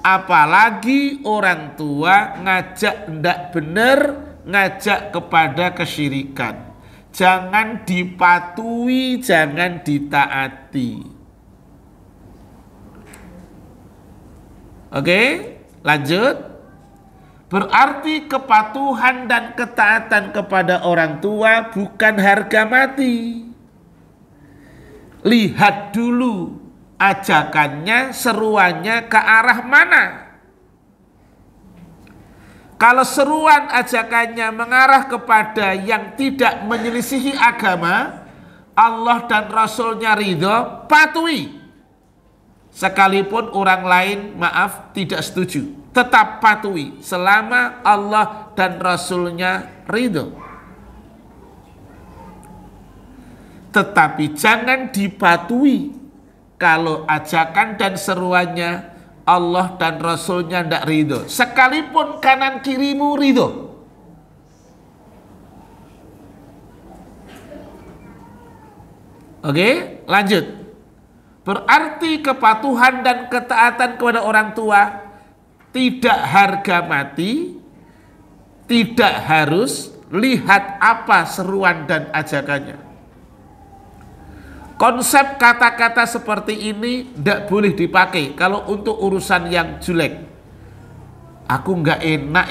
Apalagi orang tua ngajak tidak benar, ngajak kepada kesyirikan. Jangan dipatuhi, jangan ditaati. Oke, lanjut. Berarti kepatuhan dan ketaatan kepada orang tua bukan harga mati. Lihat dulu ajakannya, seruannya ke arah mana. Kalau seruan ajakannya mengarah kepada yang tidak menyelisihi agama, Allah dan Rasulnya ridho, patuhi. Sekalipun orang lain, maaf, tidak setuju, tetap patuhi selama Allah dan Rasulnya ridho. Tetapi jangan dipatuhi kalau ajakan dan seruannya Allah dan Rasulnya tidak ridho, sekalipun kanan kirimu ridho. Oke, lanjut. Berarti kepatuhan dan ketaatan kepada orang tua tidak harga mati, tidak harus lihat apa seruan dan ajakannya. Konsep kata-kata seperti ini tidak boleh dipakai kalau untuk urusan yang jelek. Aku nggak enak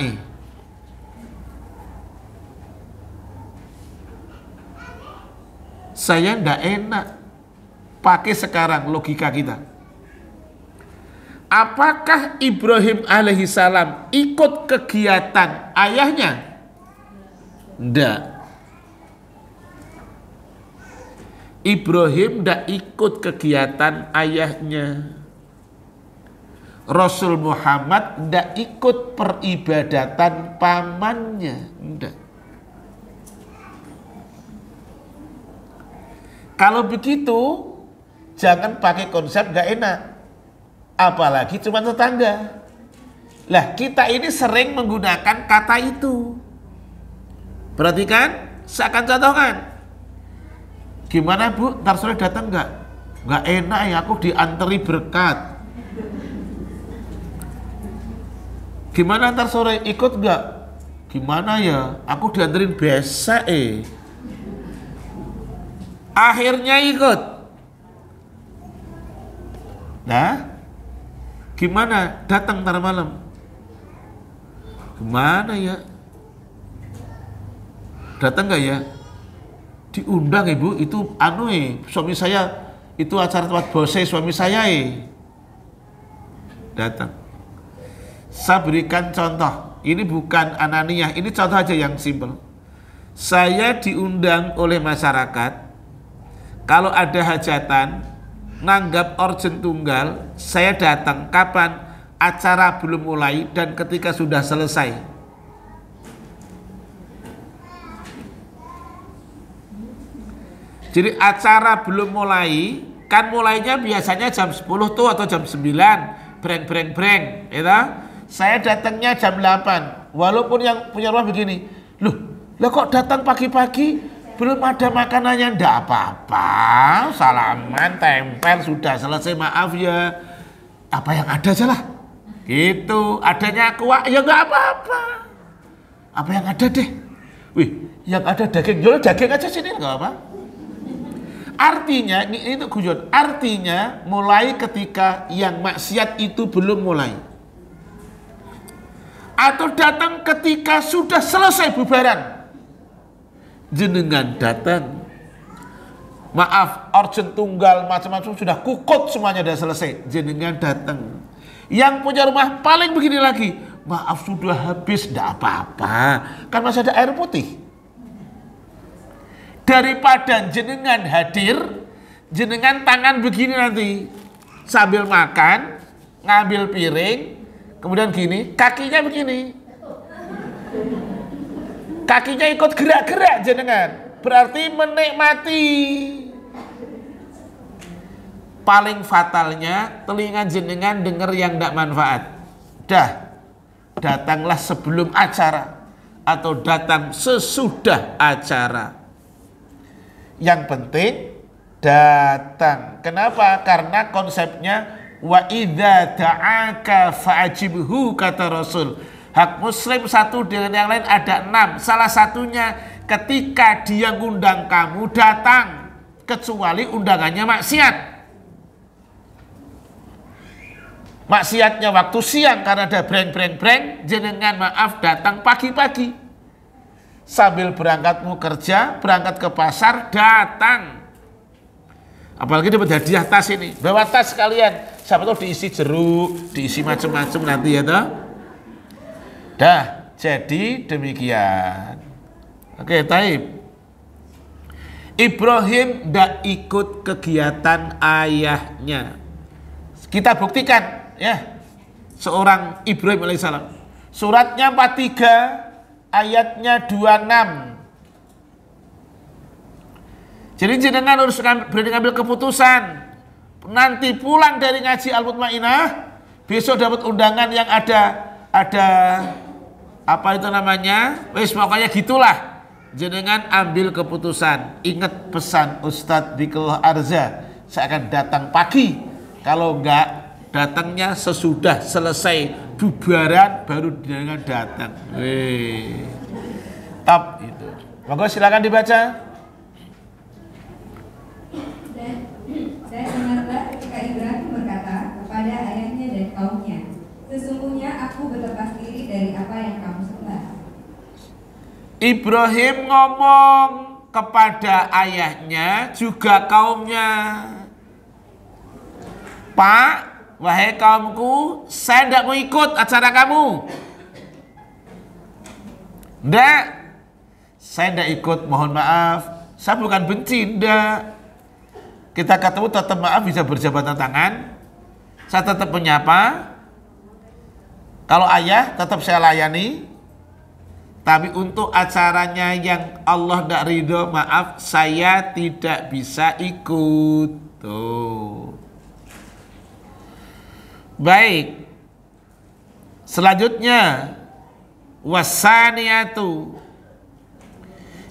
Saya ndak enak pakai sekarang logika kita. Apakah Ibrahim alaihissalam ikut kegiatan ayahnya? Ndak. Ibrahim ndak ikut kegiatan ayahnya. Rasul Muhammad ndak ikut peribadatan pamannya. Ndak. Kalau begitu, jangan pakai konsep gak enak. Apalagi cuma tetangga. Lah, kita ini sering menggunakan kata itu. Perhatikan, saya akan contohkan. Gimana Bu, ntar sore datang gak? Gak enak ya, aku dianteri berkat. Gimana ntar sore, ikut gak? Gimana ya, aku dianterin besok Akhirnya ikut. Nah, gimana? Datang ntar malam. Gimana ya? Datang nggak ya? Diundang Ibu, itu suami saya, itu acara tempat bose suami saya Datang. Saya berikan contoh. Ini bukan ananiyah, ini contoh aja yang simpel. Saya diundang oleh masyarakat. Kalau ada hajatan, nanggap urgent tunggal, saya datang. Kapan? Acara belum mulai dan ketika sudah selesai. Jadi acara belum mulai, kan mulainya biasanya jam 10 tuh atau jam 9, breng. Saya datangnya jam 8. Walaupun yang punya rumah begini, loh kok datang pagi-pagi? Belum ada makanannya, ndak apa-apa, salaman, tempel, sudah selesai, maaf ya. Apa yang ada aja lah. Gitu, adanya kuah, ya nggak apa-apa. Apa yang ada deh. Wih, yang ada daging, jual daging aja sini, nggak apa. Artinya, ini itu guyon. Artinya, mulai ketika yang maksiat itu belum mulai. Atau datang ketika sudah selesai bubaran. Jenengan datang, maaf, urgent tunggal macam-macam sudah kukut semuanya, sudah selesai. Jenengan datang. Yang punya rumah paling begini lagi, maaf sudah habis, tidak apa-apa, kan masih ada air putih. Daripada jenengan hadir, jenengan tangan begini nanti sambil makan, ngambil piring, kemudian gini, kakinya begini. Kakinya ikut gerak-gerak jenengan, berarti menikmati. Paling fatalnya telinga jenengan dengar yang tidak manfaat. Datanglah sebelum acara atau datang sesudah acara. Yang penting datang. Kenapa? Karena konsepnya wa idza ta'aka fa'ajibhu, kata Rasul. Hak muslim satu dengan yang lain ada 6. Salah satunya ketika dia ngundang kamu datang, kecuali undangannya maksiat. Maksiatnya waktu siang karena ada breng, jenengan maaf datang pagi-pagi. Sambil berangkatmu kerja, berangkat ke pasar, datang. Apalagi dapat hadiah tas ini, bawa tas sekalian. Siapa tahu diisi jeruk, diisi macam-macam nanti ya toh. Jadi demikian. Oke, taib. Ibrahim tidak ikut kegiatan ayahnya. Kita buktikan ya. Seorang Ibrahim alaihissalam. Suratnya 43, ayatnya 26. Jadi jenengan harus berani ngambil keputusan. Nanti pulang dari ngaji Al-Mutmainah, besok dapat undangan yang ada apa itu namanya, wis pokoknya gitulah. Jenengan ambil keputusan. Ingat pesan Ustadz Bikul Arza, saya akan datang pagi. Kalau enggak, datangnya sesudah selesai bubaran baru jenengan datang. Top itu. Monggo silakan dibaca. Dan dengarlah ketika Ibrahim berkata kepada ayahnya dan kaumnya, sesungguhnya aku berlepas diri dari apa yang kamu sembah. Ibrahim ngomong kepada ayahnya juga kaumnya. Pak, wahai kaumku, saya tidak mau ikut acara kamu. Nggak, saya tidak ikut, mohon maaf. Saya bukan benci, nggak. Kita ketemu tetap maaf, bisa berjabatan tangan. Saya tetap menyapa. Kalau ayah tetap saya layani. Tapi untuk acaranya yang Allah tidak ridho, maaf, saya tidak bisa ikut. Tuh. Baik. Selanjutnya, wasaniyatu.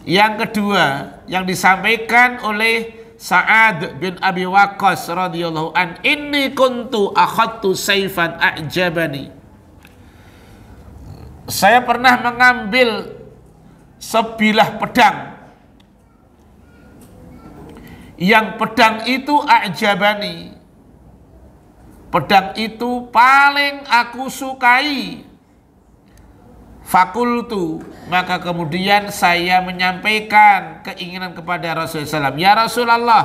Yang kedua yang disampaikan oleh Sa'ad bin Abi Waqqas radhiyallahu an, inni kuntu akhadtu sayfan a'jabani. Saya pernah mengambil sebilah pedang. Yang pedang itu a'jabani. Pedang itu paling aku sukai. Fakultu, maka kemudian saya menyampaikan keinginan kepada Rasulullah SAW. Ya Rasulullah,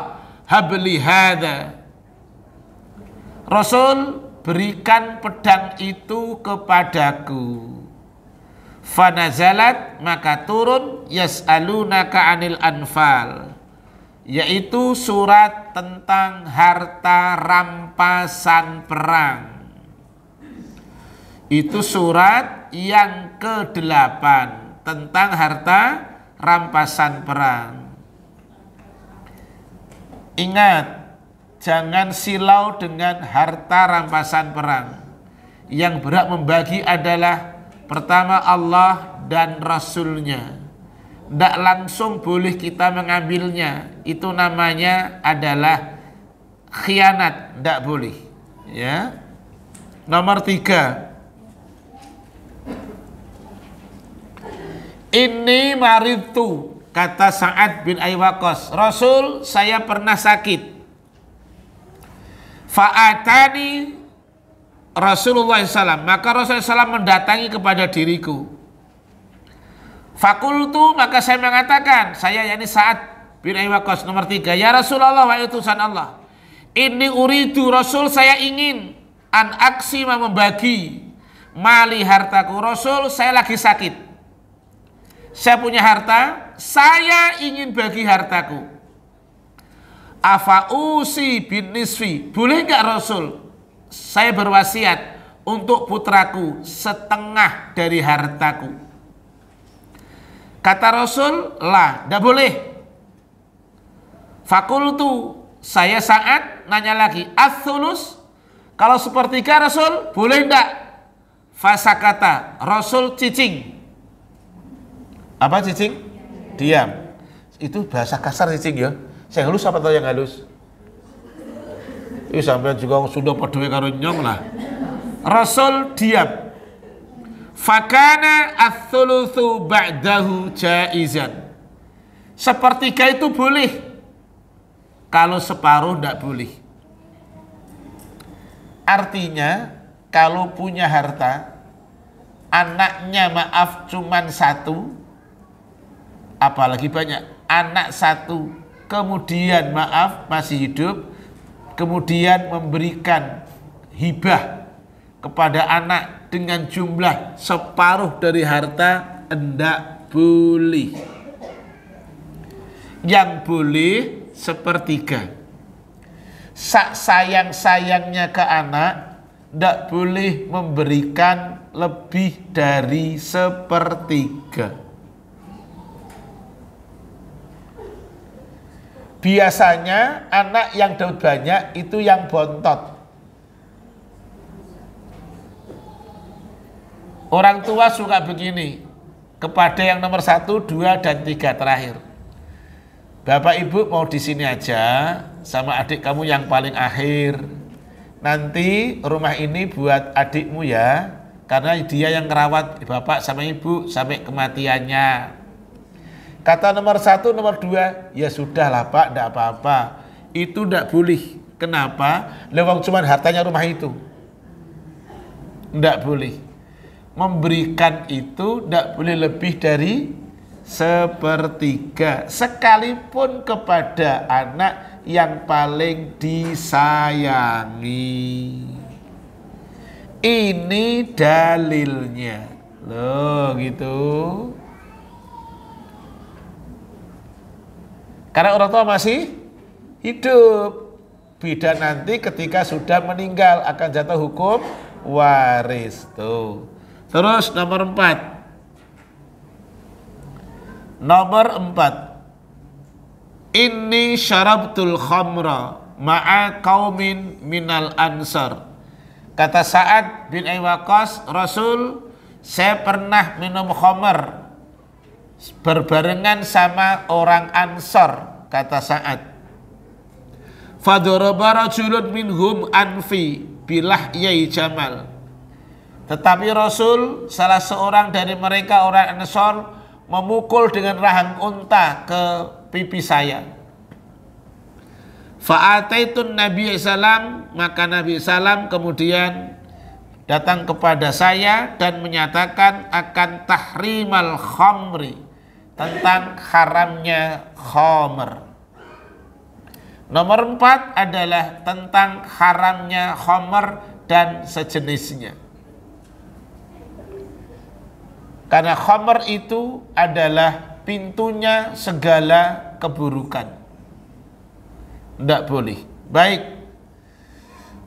habli hadha. Rasul, berikan pedang itu kepadaku. Fanazalat, maka turun yas'alunaka anil anfal, yaitu surat tentang harta rampasan perang. Itu surat yang ke-8 tentang harta rampasan perang. Ingat, jangan silau dengan harta rampasan perang. Yang berhak membagi adalah pertama Allah dan Rasulnya. Tidak langsung boleh kita mengambilnya. Itu namanya adalah khianat, tidak boleh. Ya. Nomor 3. Ini maritu, kata Sa'ad bin Abi Waqqas. Rasul, saya pernah sakit. Fa'atani Rasulullah SAW, maka Rasulullah SAW mendatangi kepada diriku. Fakultu, maka saya mengatakan, saya yakni Sa'ad bin Abi Waqqas, nomor 3. Ya Rasulullah, wahai utusan Allah, ini uridu, Rasul, saya ingin an aksima, membagi mali, hartaku. Rasul, saya lagi sakit. Saya punya harta, saya ingin bagi hartaku. Afa'usi bin nisfi, boleh enggak Rasul? Saya berwasiat untuk putraku setengah dari hartaku. Kata Rasul, lah, tidak boleh. Fakultu, saya Sa'ad nanya lagi, ats-tsulus, kalau sepertiga Rasul, boleh enggak? Fasakata, Rasul cicing. Apa cicing? Diam. Itu bahasa kasar cicing ya. Saya halus apa tahu yang halus? Sampai juga sudah peduli karo nyong lah. Rasul diam. Fakana ats-tsulusu ba'dahu jaizan. Sepertiga itu boleh. Kalau separuh tidak boleh. Artinya kalau punya harta, anaknya maaf cuman 1, apalagi banyak, anak 1 kemudian maaf masih hidup, kemudian memberikan hibah kepada anak dengan jumlah separuh dari harta, enggak boleh. Yang boleh sepertiga. Sayang-sayangnya ke anak, enggak boleh memberikan lebih dari sepertiga. Biasanya anak yang dapat banyak itu yang bontot. Orang tua suka begini kepada yang nomor 1, 2, dan 3 terakhir. Bapak ibu mau di sini aja sama adik kamu yang paling akhir. Nanti rumah ini buat adikmu ya, karena dia yang ngerawat bapak sama ibu sampai kematiannya. Kata nomor 1, nomor 2, ya sudahlah Pak, tidak apa-apa. Itu tidak boleh. Kenapa? Lewang cuman hartanya rumah itu. Tidak boleh. Memberikan itu tidak boleh lebih dari sepertiga, sekalipun kepada anak yang paling disayangi. Ini dalilnya. Loh gitu. Karena orang tua masih hidup. Beda nanti ketika sudah meninggal akan jatuh hukum waris. Tuh. Terus nomor 4. Nomor 4. Inni syarabtul khamra ma'a qaumin minal ansar. Kata Sa'ad bin Abi Waqqas, Rasul, saya pernah minum khamar berbarengan sama orang Ansar, kata Sa'ad. Fadaraba rajulun minhum anfi bilah yai jamal. Tetapi Rasul, salah seorang dari mereka orang Ansar, memukul dengan rahang unta ke pipi saya. Fa'ataitun Nabi Sallam, maka Nabi Sallam kemudian datang kepada saya dan menyatakan akan tahrimal khamri, tentang haramnya khamr. Nomor 4 adalah tentang haramnya khamr dan sejenisnya. Karena khamr itu adalah pintunya segala keburukan. Tidak boleh. Baik.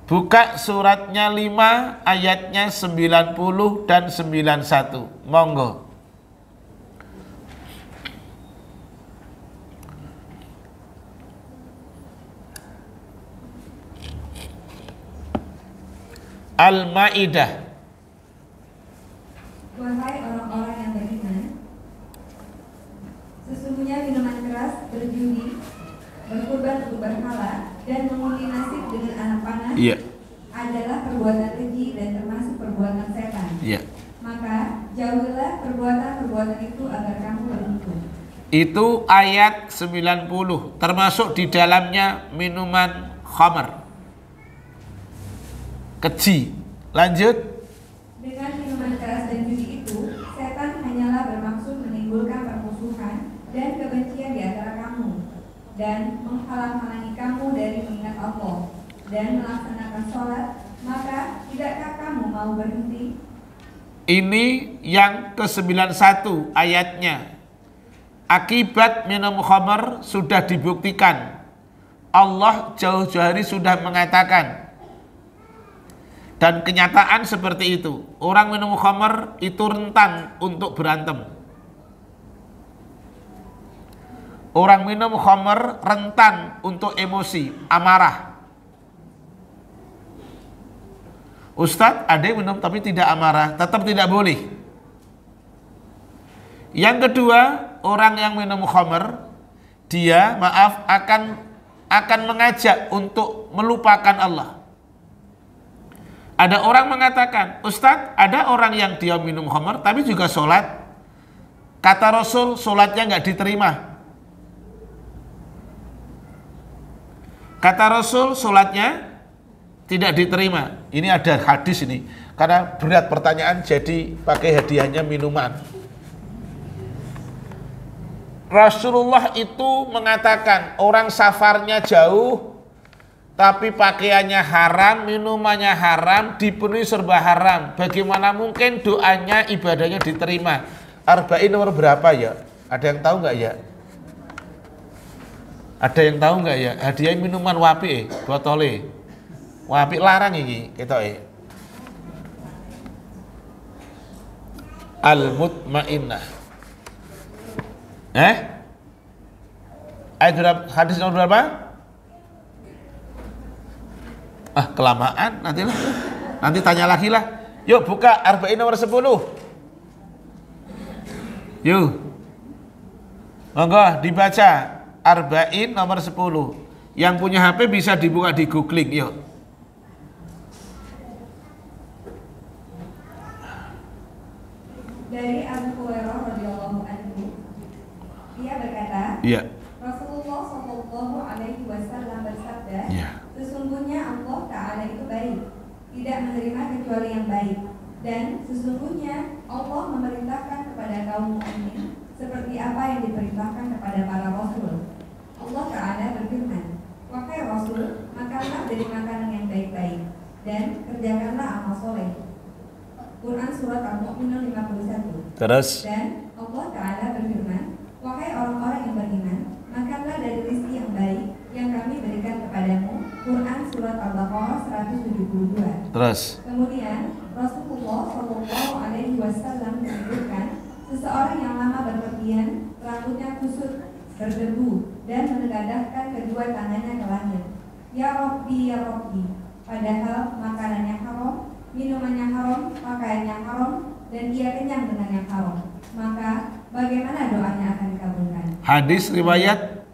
Buka suratnya 5 ayatnya 90 dan 91. Monggo. Al-Maidah. Wahai orang-orang yang beriman, sesungguhnya minuman keras, berjudi, berkurban untuk berhala, dan mengundi nasib dengan anak panah adalah perbuatan keji dan termasuk perbuatan setan. Maka jauhilah perbuatan-perbuatan itu agar kamu beruntung. Itu ayat 90, termasuk di dalamnya minuman khamar, keji. Lanjut. Dengan minuman keras dan judi itu, setan hanyalah bermaksud menimbulkan permusuhan dan kebencian di antara kamu, dan menghalang-halangi kamu dari mengingat Allah dan melaksanakan sholat. Maka tidakkah kamu mau berhenti? Ini yang ke-91 ayatnya. Akibat minum khamar sudah dibuktikan. Allah jauh-jauh hari sudah mengatakan, dan kenyataan seperti itu. Orang minum khamar itu rentan untuk berantem. Orang minum khamar rentan untuk emosi, amarah. Ustadz, ada yang minum tapi tidak amarah, tetap tidak boleh. Yang kedua, orang yang minum khamar, dia akan mengajak untuk melupakan Allah. Ada orang mengatakan, Ustadz, ada orang yang dia minum khamar tapi juga sholat. Kata Rasul, sholatnya nggak diterima. Kata Rasul, sholatnya tidak diterima. Ini ada hadis ini. Karena berat pertanyaan, jadi pakai hadiahnya minuman. Rasulullah itu mengatakan, orang safarnya jauh, tapi pakaiannya haram, minumannya haram, dipenuhi serba haram. Bagaimana mungkin doanya, ibadahnya diterima? Arba'in nomor berapa ya? Ada yang tahu nggak ya? Ada yang tahu nggak ya? Hadiah minuman wapi, botole. Wapi larang ini, kita Al-Mutmainnah. Ayat hadis nomor berapa? Kelamaan nantilah. Nanti tanya lagi lah. Yuk buka Arba'in nomor 10. Yuk. Monggo dibaca Arba'in nomor 10. Yang punya HP bisa dibuka di googling, yuk. Dari Abu Hurairah radhiyallahu anhu, dia berkata, Rasulullah sallallahu alaihi wasallam bersabda, sesungguhnya Allah Ta'ala itu baik, tidak menerima kecuali yang baik, dan sesungguhnya Allah memerintahkan kepada kaum mukminin seperti apa yang diperintahkan kepada para rasul. Allah Ta'ala berfirman, wahai Rasul, makanlah dari makanan yang baik-baik dan kerjakanlah amal soleh. Quran Surat Al-Mu'minun 51. Terus Dan Allah Ta'ala berfirman, wahai orang-orang yang beriman, makanlah dari rezeki yang baik yang kami berikan kepadamu. Quran Surat Al-Baqarah 172. Terus Kemudian Rasulullah SAW menyebutkan, seseorang yang lama berpergian, rambutnya kusut, berdebu, dan menengadahkan kedua tangannya ke langit. Ya Rabbi, ya Rabbi. Padahal makanannya haram, minumannya haram, pakaiannya haram, dan ia kenyang dengan yang haram. Maka bagaimana doanya akan dikabulkan? hadis riwayat.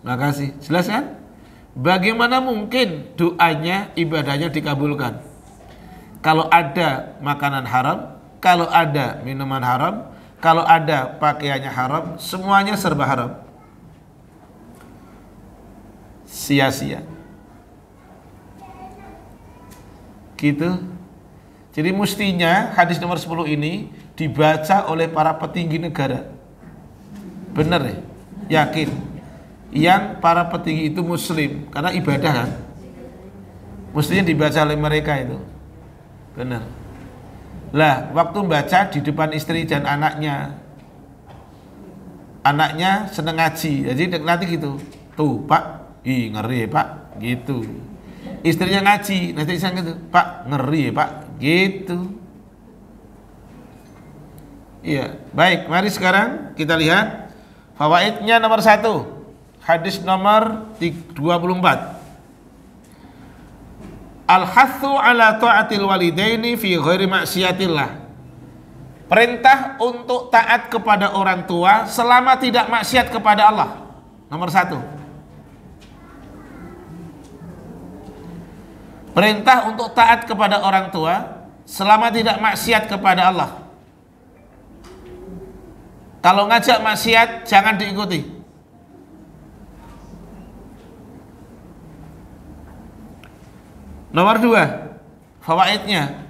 Makasih. Jelas kan? Bagaimana mungkin doanya, ibadahnya dikabulkan? Kalau ada makanan haram, kalau ada minuman haram, kalau ada pakaiannya haram, semuanya serba haram. Sia-sia. Gitu. Jadi mestinya hadis nomor 10 ini dibaca oleh para petinggi negara. Benar ya? Yakin. Yang para petinggi itu muslim, karena ibadah kan. Mestinya dibaca oleh mereka itu. Benar. Lah, waktu baca di depan istri dan anaknya. Anaknya seneng ngaji. Jadi nanti gitu. Tuh, Pak, ih ngeri ya, Pak, gitu. Istrinya ngaji, nanti iseng gitu. Pak, ngeri ya, Pak, gitu. Iya, baik, mari sekarang kita lihat fawaidnya nomor 1. Hadis nomor 24. Al-hathu ala ta'atil walidaini fi ghairi maksiatillah. Perintah untuk taat kepada orang tua selama tidak maksiat kepada Allah. Nomor 1. Perintah untuk taat kepada orang tua selama tidak maksiat kepada Allah. Kalau ngajak maksiat jangan diikuti. Nomor 2, fawaidnya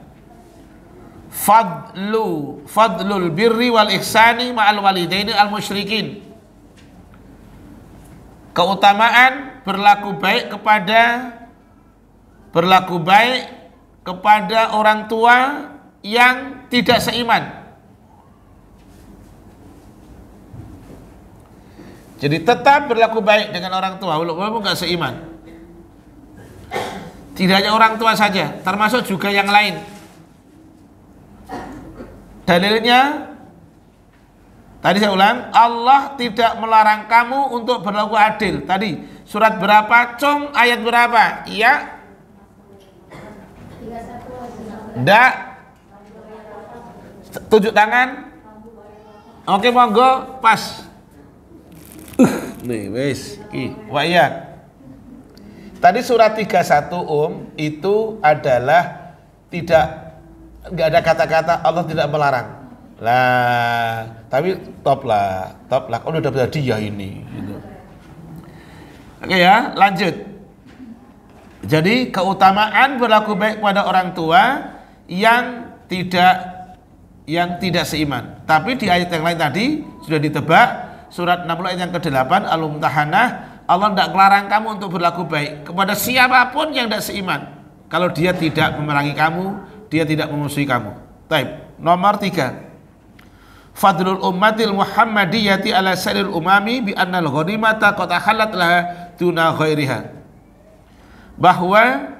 fadlul birri wal ihsani ma'al walidaini al musyrikin. Keutamaan berlaku baik kepada orang tua yang tidak seiman. Jadi tetap berlaku baik dengan orang tua walaupun nggak seiman. Tidak hanya orang tua saja, termasuk juga yang lain. Dalilnya, tadi saya ulang, Allah tidak melarang kamu untuk berlaku adil. Tadi, surat berapa, Cung, ayat berapa? Iya? Enggak? Tunjuk tangan. Oke, monggo, pas. Nih, wes, wa iya. Tadi surat 31 itu adalah enggak ada kata-kata Allah tidak melarang. Lah, tapi top lah. Oh, udah dapat hadiah ini gitu. Oke ya, lanjut. Jadi keutamaan berlaku baik pada orang tua yang tidak seiman. Tapi di ayat yang lain tadi sudah ditebak, surat 60 ayat yang ke-8 Al-Mumtahanah, Allah tidak melarang kamu untuk berlaku baik kepada siapapun yang tidak seiman. Kalau dia tidak memerangi kamu, dia tidak memusuhi kamu. Taib. Nomor 3. Fadlul ummatil Muhammadiyati ala sairil umami bi annal ghanimata qad halat laha duna ghairiha. Bahwa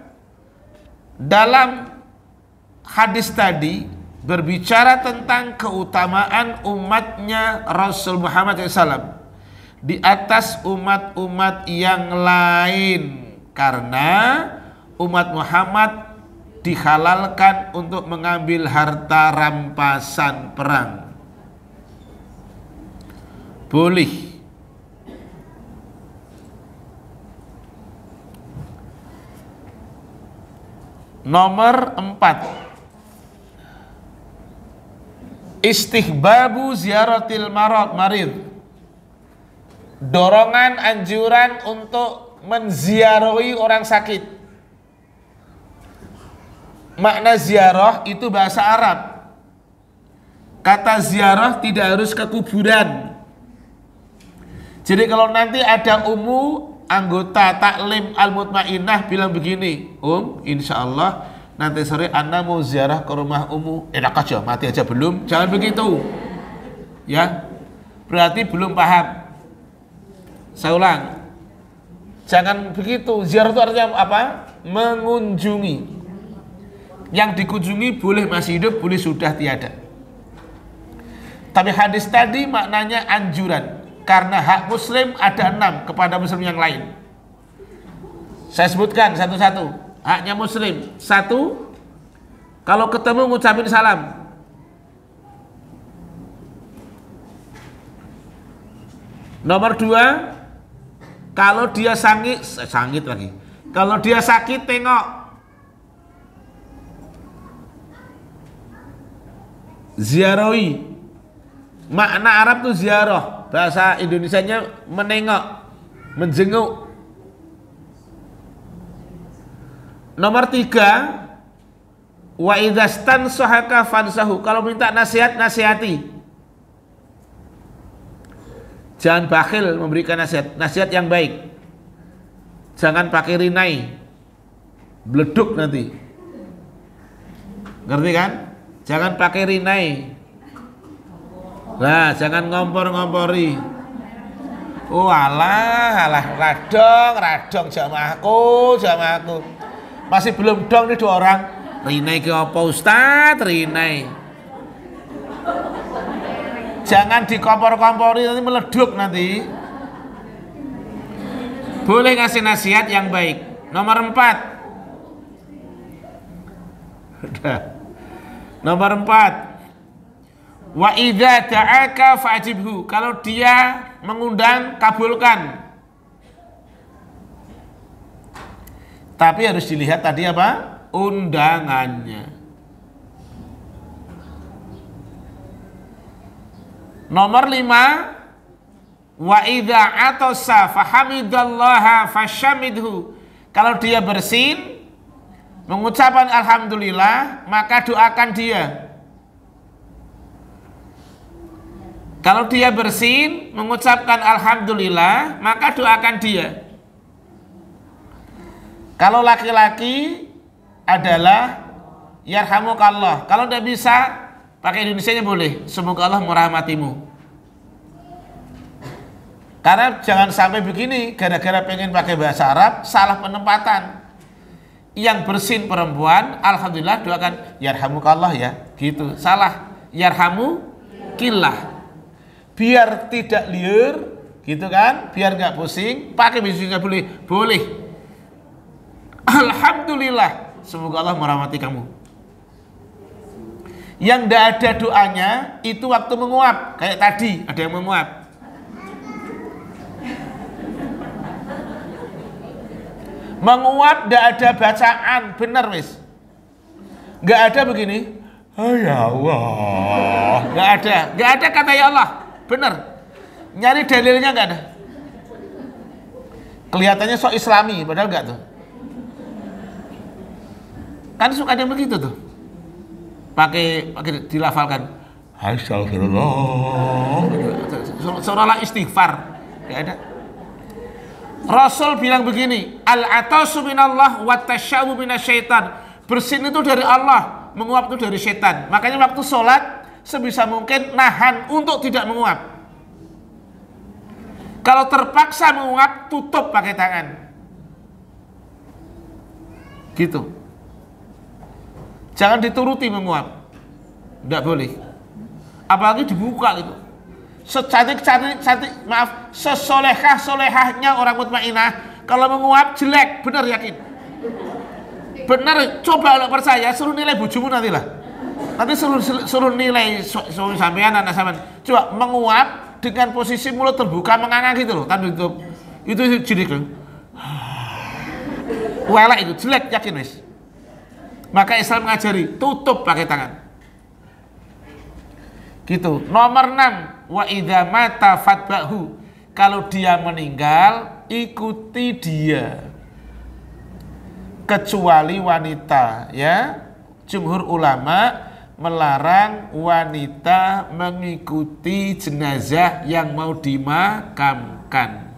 dalam hadis tadi berbicara tentang keutamaan umatnya Rasul Muhammad SAW di atas umat-umat yang lain, karena umat Muhammad dihalalkan untuk mengambil harta rampasan perang. Boleh. Nomor 4. Istihbabu ziaratil marid. Dorongan anjuran untuk menziarahi orang sakit. Makna ziarah itu bahasa Arab. Kata ziarah tidak harus ke kuburan. Jadi kalau nanti ada anggota taklim Al-Mutmainnah bilang begini, insya Allah nanti sore Anda mau ziarah ke rumah enak aja, mati aja belum, jangan begitu. Ya, berarti belum paham. Saya ulang, jangan begitu. Ziarah itu artinya apa? Mengunjungi. Yang dikunjungi boleh masih hidup, boleh sudah tiada. Tapi hadis tadi maknanya anjuran, karena hak muslim ada 6 kepada muslim yang lain. Saya sebutkan satu-satu. Haknya muslim, 1, kalau ketemu ngucapin salam. Nomor 2, kalau dia sakit lagi. Kalau dia sakit tengok. Ziarawi. Makna Arab itu ziarah, bahasa Indonesianya menengok, menjenguk. Nomor 3, wa idzastan sahaka fansahu. Kalau minta nasihat, nasihati. Jangan bakhil memberikan nasihat yang baik. Jangan pakai rinai, bleduk nanti. Ngerti kan? Jangan pakai rinai. Nah, jangan ngompor-ngompori. Oh alah, radong jamaahku. Masih belum dong nih 2 orang. Rinai ke apa Ustaz? Rinai. Jangan dikompor-kompori, nanti meleduk nanti. Boleh ngasih nasihat yang baik. Nomor 4. Nomor 4. Wa idza ta'aka fa'jibhu. Kalau dia mengundang, kabulkan. Tapi harus dilihat tadi apa? Undangannya. Nomor 5, wa idza atasa fahamidallaha fasyamidhu. Kalau dia bersin, mengucapkan alhamdulillah, maka doakan dia. Kalau dia bersin, mengucapkan alhamdulillah, maka doakan dia. Kalau laki-laki adalah yarhamukallah. Kalau tidak bisa, pakai Indonesianya boleh. Semoga Allah merahmatimu. Karena jangan sampai begini, gara-gara pengen pakai bahasa Arab, salah penempatan. Yang bersin perempuan, alhamdulillah doakan yarhamukallah ya, gitu. Salah, yarhamukillah. Biar tidak liur, gitu kan? Biar nggak pusing, pakai bismillah boleh. Boleh. Alhamdulillah, semoga Allah merahmati kamu. Yang tidak ada doanya itu waktu menguap, kayak tadi ada yang menguap. Menguap tidak ada bacaan, benar wis. Nggak ada begini. Oh ya Allah, nggak ada kata ya Allah, benar. Nyari dalilnya nggak ada. Kelihatannya sok Islami, padahal nggak tuh. Kan suka ada begitu tuh. Pakai dilafalkan. Astagfirullah. Seolah-olah istighfar. Enggak ada. Rasul bilang begini, al-atasu minallah wa tasyawu minasyaitan. Bersin itu dari Allah, menguap itu dari setan. Makanya waktu sholat sebisa mungkin nahan untuk tidak menguap. Kalau terpaksa menguap, tutup pakai tangan. Gitu. Jangan dituruti menguap. Tidak boleh. Apalagi dibuka gitu. Sesolehah-solehahnya orang mutmainnah, kalau menguap jelek, benar yakin. Benar, coba kalau percaya, suruh nilai bujumu nantilah. Nanti suruh nilai sampean anak sampean. Coba menguap dengan posisi mulut terbuka menganga gitu loh, tanpa ditutup. Itu jelek loh. Welek itu jelek yakin wis. Maka Islam mengajari tutup pakai tangan. Gitu. Nomor 6, wa idza mata fatbahu. Kalau dia meninggal, ikuti dia. Kecuali wanita, ya. Jumhur ulama melarang wanita mengikuti jenazah yang mau dimakamkan.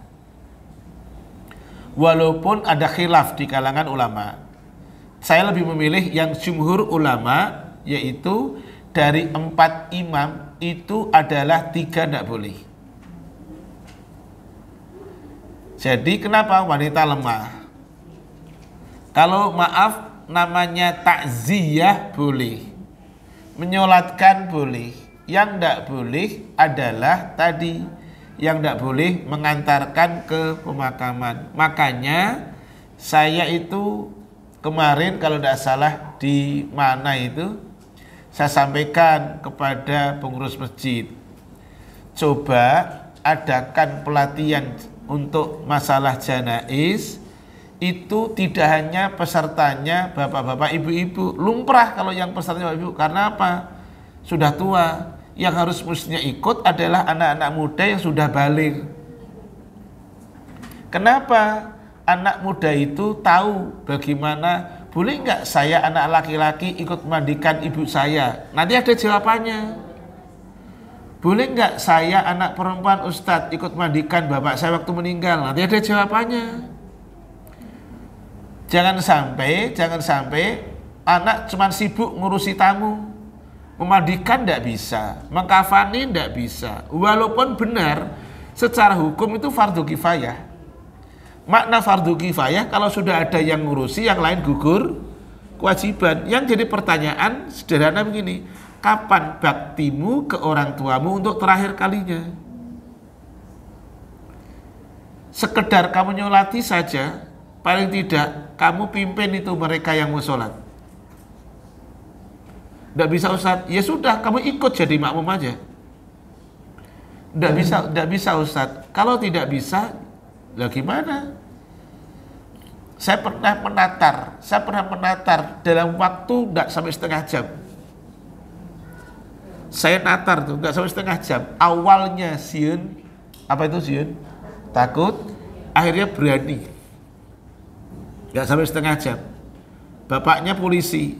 Walaupun ada khilaf di kalangan ulama, saya lebih memilih yang jumhur ulama, yaitu dari 4 imam itu adalah 3 tidak boleh. Jadi kenapa wanita lemah? Kalau maaf namanya takziyah boleh, menyolatkan boleh. Yang tidak boleh adalah tadi, yang tidak boleh mengantarkan ke pemakaman. Makanya saya itu kemarin kalau tidak salah di mana itu, saya sampaikan kepada pengurus masjid, coba adakan pelatihan untuk masalah janaiz. Itu tidak hanya pesertanya bapak-bapak, ibu-ibu, lumrah kalau yang pesertanya ibu. Karena apa? Sudah tua. Yang harus mestinya ikut adalah anak-anak muda yang sudah baligh. Kenapa? Anak muda itu tahu bagaimana, boleh nggak saya anak laki-laki ikut mandikan ibu saya? Nanti ada jawabannya. Boleh nggak saya anak perempuan Ustadz ikut mandikan bapak saya waktu meninggal? Nanti ada jawabannya. Jangan sampai anak cuma sibuk ngurusi tamu, memandikan tidak bisa, mengkafani tidak bisa. Walaupun benar secara hukum itu fardu kifayah. Makna fardu kifayah, kalau sudah ada yang ngurusi, yang lain gugur kewajiban. Yang jadi pertanyaan sederhana begini, kapan baktimu ke orang tuamu untuk terakhir kalinya? Sekedar kamu nyolati saja, paling tidak kamu pimpin itu mereka yang mau sholat. Tidak bisa Ustaz, ya sudah kamu ikut jadi makmum aja. Tidak bisa Ustaz. Kalau tidak bisa, lah gimana? Saya pernah menatar dalam waktu tidak sampai setengah jam. Saya natar tuh nggak sampai setengah jam. Awalnya sieun, apa itu sieun? Takut, akhirnya berani. Nggak sampai setengah jam. Bapaknya polisi,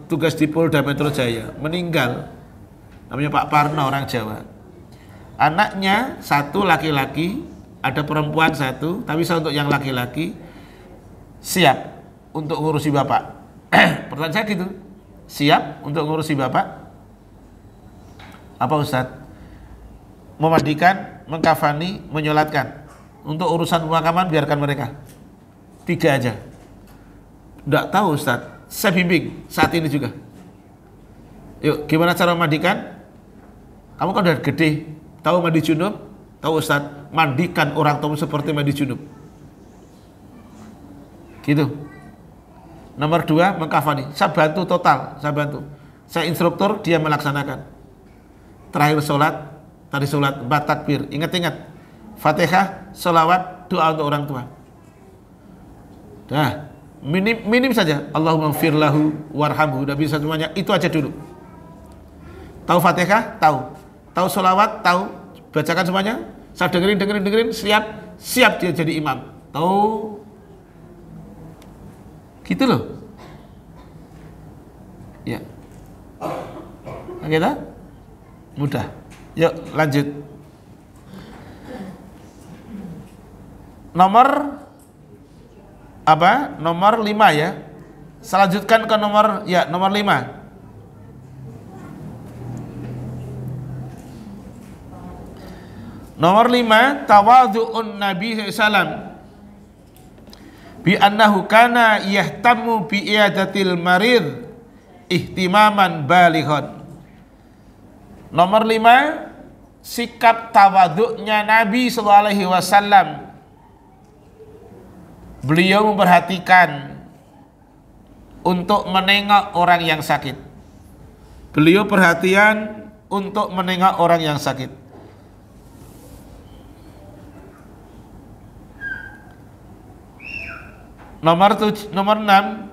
tugas di Polda Metro Jaya, meninggal. Namanya Pak Parno, orang Jawa. Anaknya 1 laki-laki, ada perempuan 1, tapi saya untuk yang laki-laki siap untuk ngurusi bapak. Pertanyaan saya gitu, siap untuk ngurusi bapak? Apa Ustadz? Memandikan, mengkafani, menyolatkan. Untuk urusan pemakaman biarkan mereka. 3 aja. Tidak tahu Ustadz, saya bimbing saat ini juga. Yuk, gimana cara memandikan? Kamu kan udah gede, tahu mandi junub? Tahu Ustadz, mandikan orang tua seperti mandi junub. Gitu. Nomor 2, mengkafani. Saya bantu total, saya bantu. Saya instruktur, dia melaksanakan. Terakhir sholat, tadi sholat 4 takbir. Ingat-ingat, Fatihah, sholawat, doa untuk orang tua. Nah, minim saja. Allahumma firlahu warhamhu. Udah bisa semuanya. Itu aja dulu. Tahu Fatihah? Tahu. Tahu sholawat? Tahu. Bacakan semuanya. Saya dengerin. Siap dia jadi imam. Tahu. Gitu loh. Ya. Kita mudah. Yuk lanjut. Nomor apa? Nomor 5 ya. Selanjutkan ke nomor 5. Nomor 5, tawadhu'un Nabi sallallahu bi annahu kana yahtammu bi i'adatil marid ihtimaman balighon. Nomor 5, sikap tawadhu'nya Nabi sallallahu alaihi wasallam. Beliau memperhatikan untuk menengok orang yang sakit. Beliau perhatian untuk menengok orang yang sakit. Nomor 6,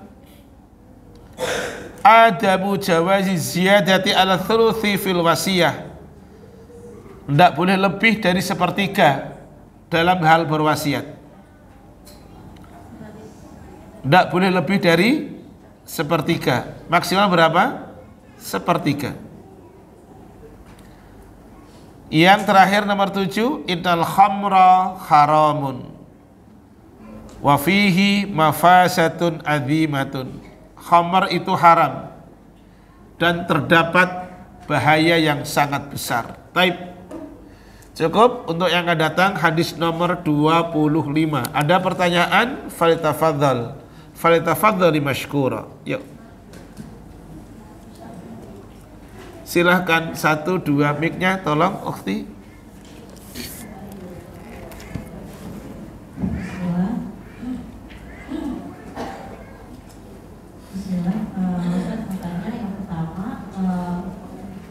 adabu jawazi ziyadati ala thuluthi fil wasiyah. Tidak boleh lebih dari 1/3 dalam hal berwasiat. Tidak boleh lebih dari 1/3. Maksimal berapa? sepertiga. Yang terakhir nomor 7, innal khamra haramun wa fihi mafasatun azimatun. Khamr itu haram dan terdapat bahaya yang sangat besar. Taib. Cukup untuk yang akan datang hadis nomor 25. Ada pertanyaan? Falitafadzal mashkura. Yuk. Silahkan 1, 2 mic-nya tolong ukhti. Bismillah. Pertanyaan yang pertama,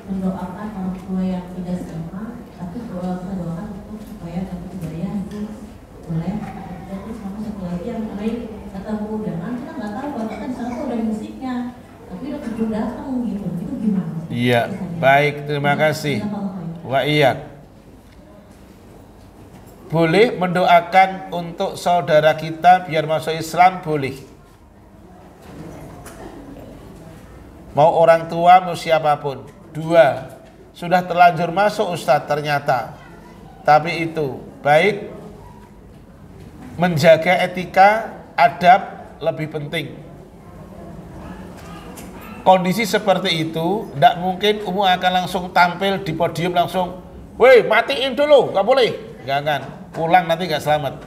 mendoakan orang tua yang tidak seiman, tapi mendoakan untuk supaya dapat hidayah itu boleh. Terus sama satu lagi yang lain ketemu dengan kita nggak tahu bahwa kan sana tuh ada musiknya, tapi udah keburu datang gitu. Itu gimana? Iya, baik, terima kasih. Wa iya. Boleh mendoakan untuk saudara kita biar masuk Islam, boleh. Mau orang tua, mau siapapun. 2, sudah terlanjur masuk Ustadz ternyata. Tapi itu baik, menjaga etika, adab lebih penting. Kondisi seperti itu, tidak mungkin umum akan langsung tampil di podium langsung, woi matiin dulu, nggak boleh. Jangan, pulang nanti nggak selamat.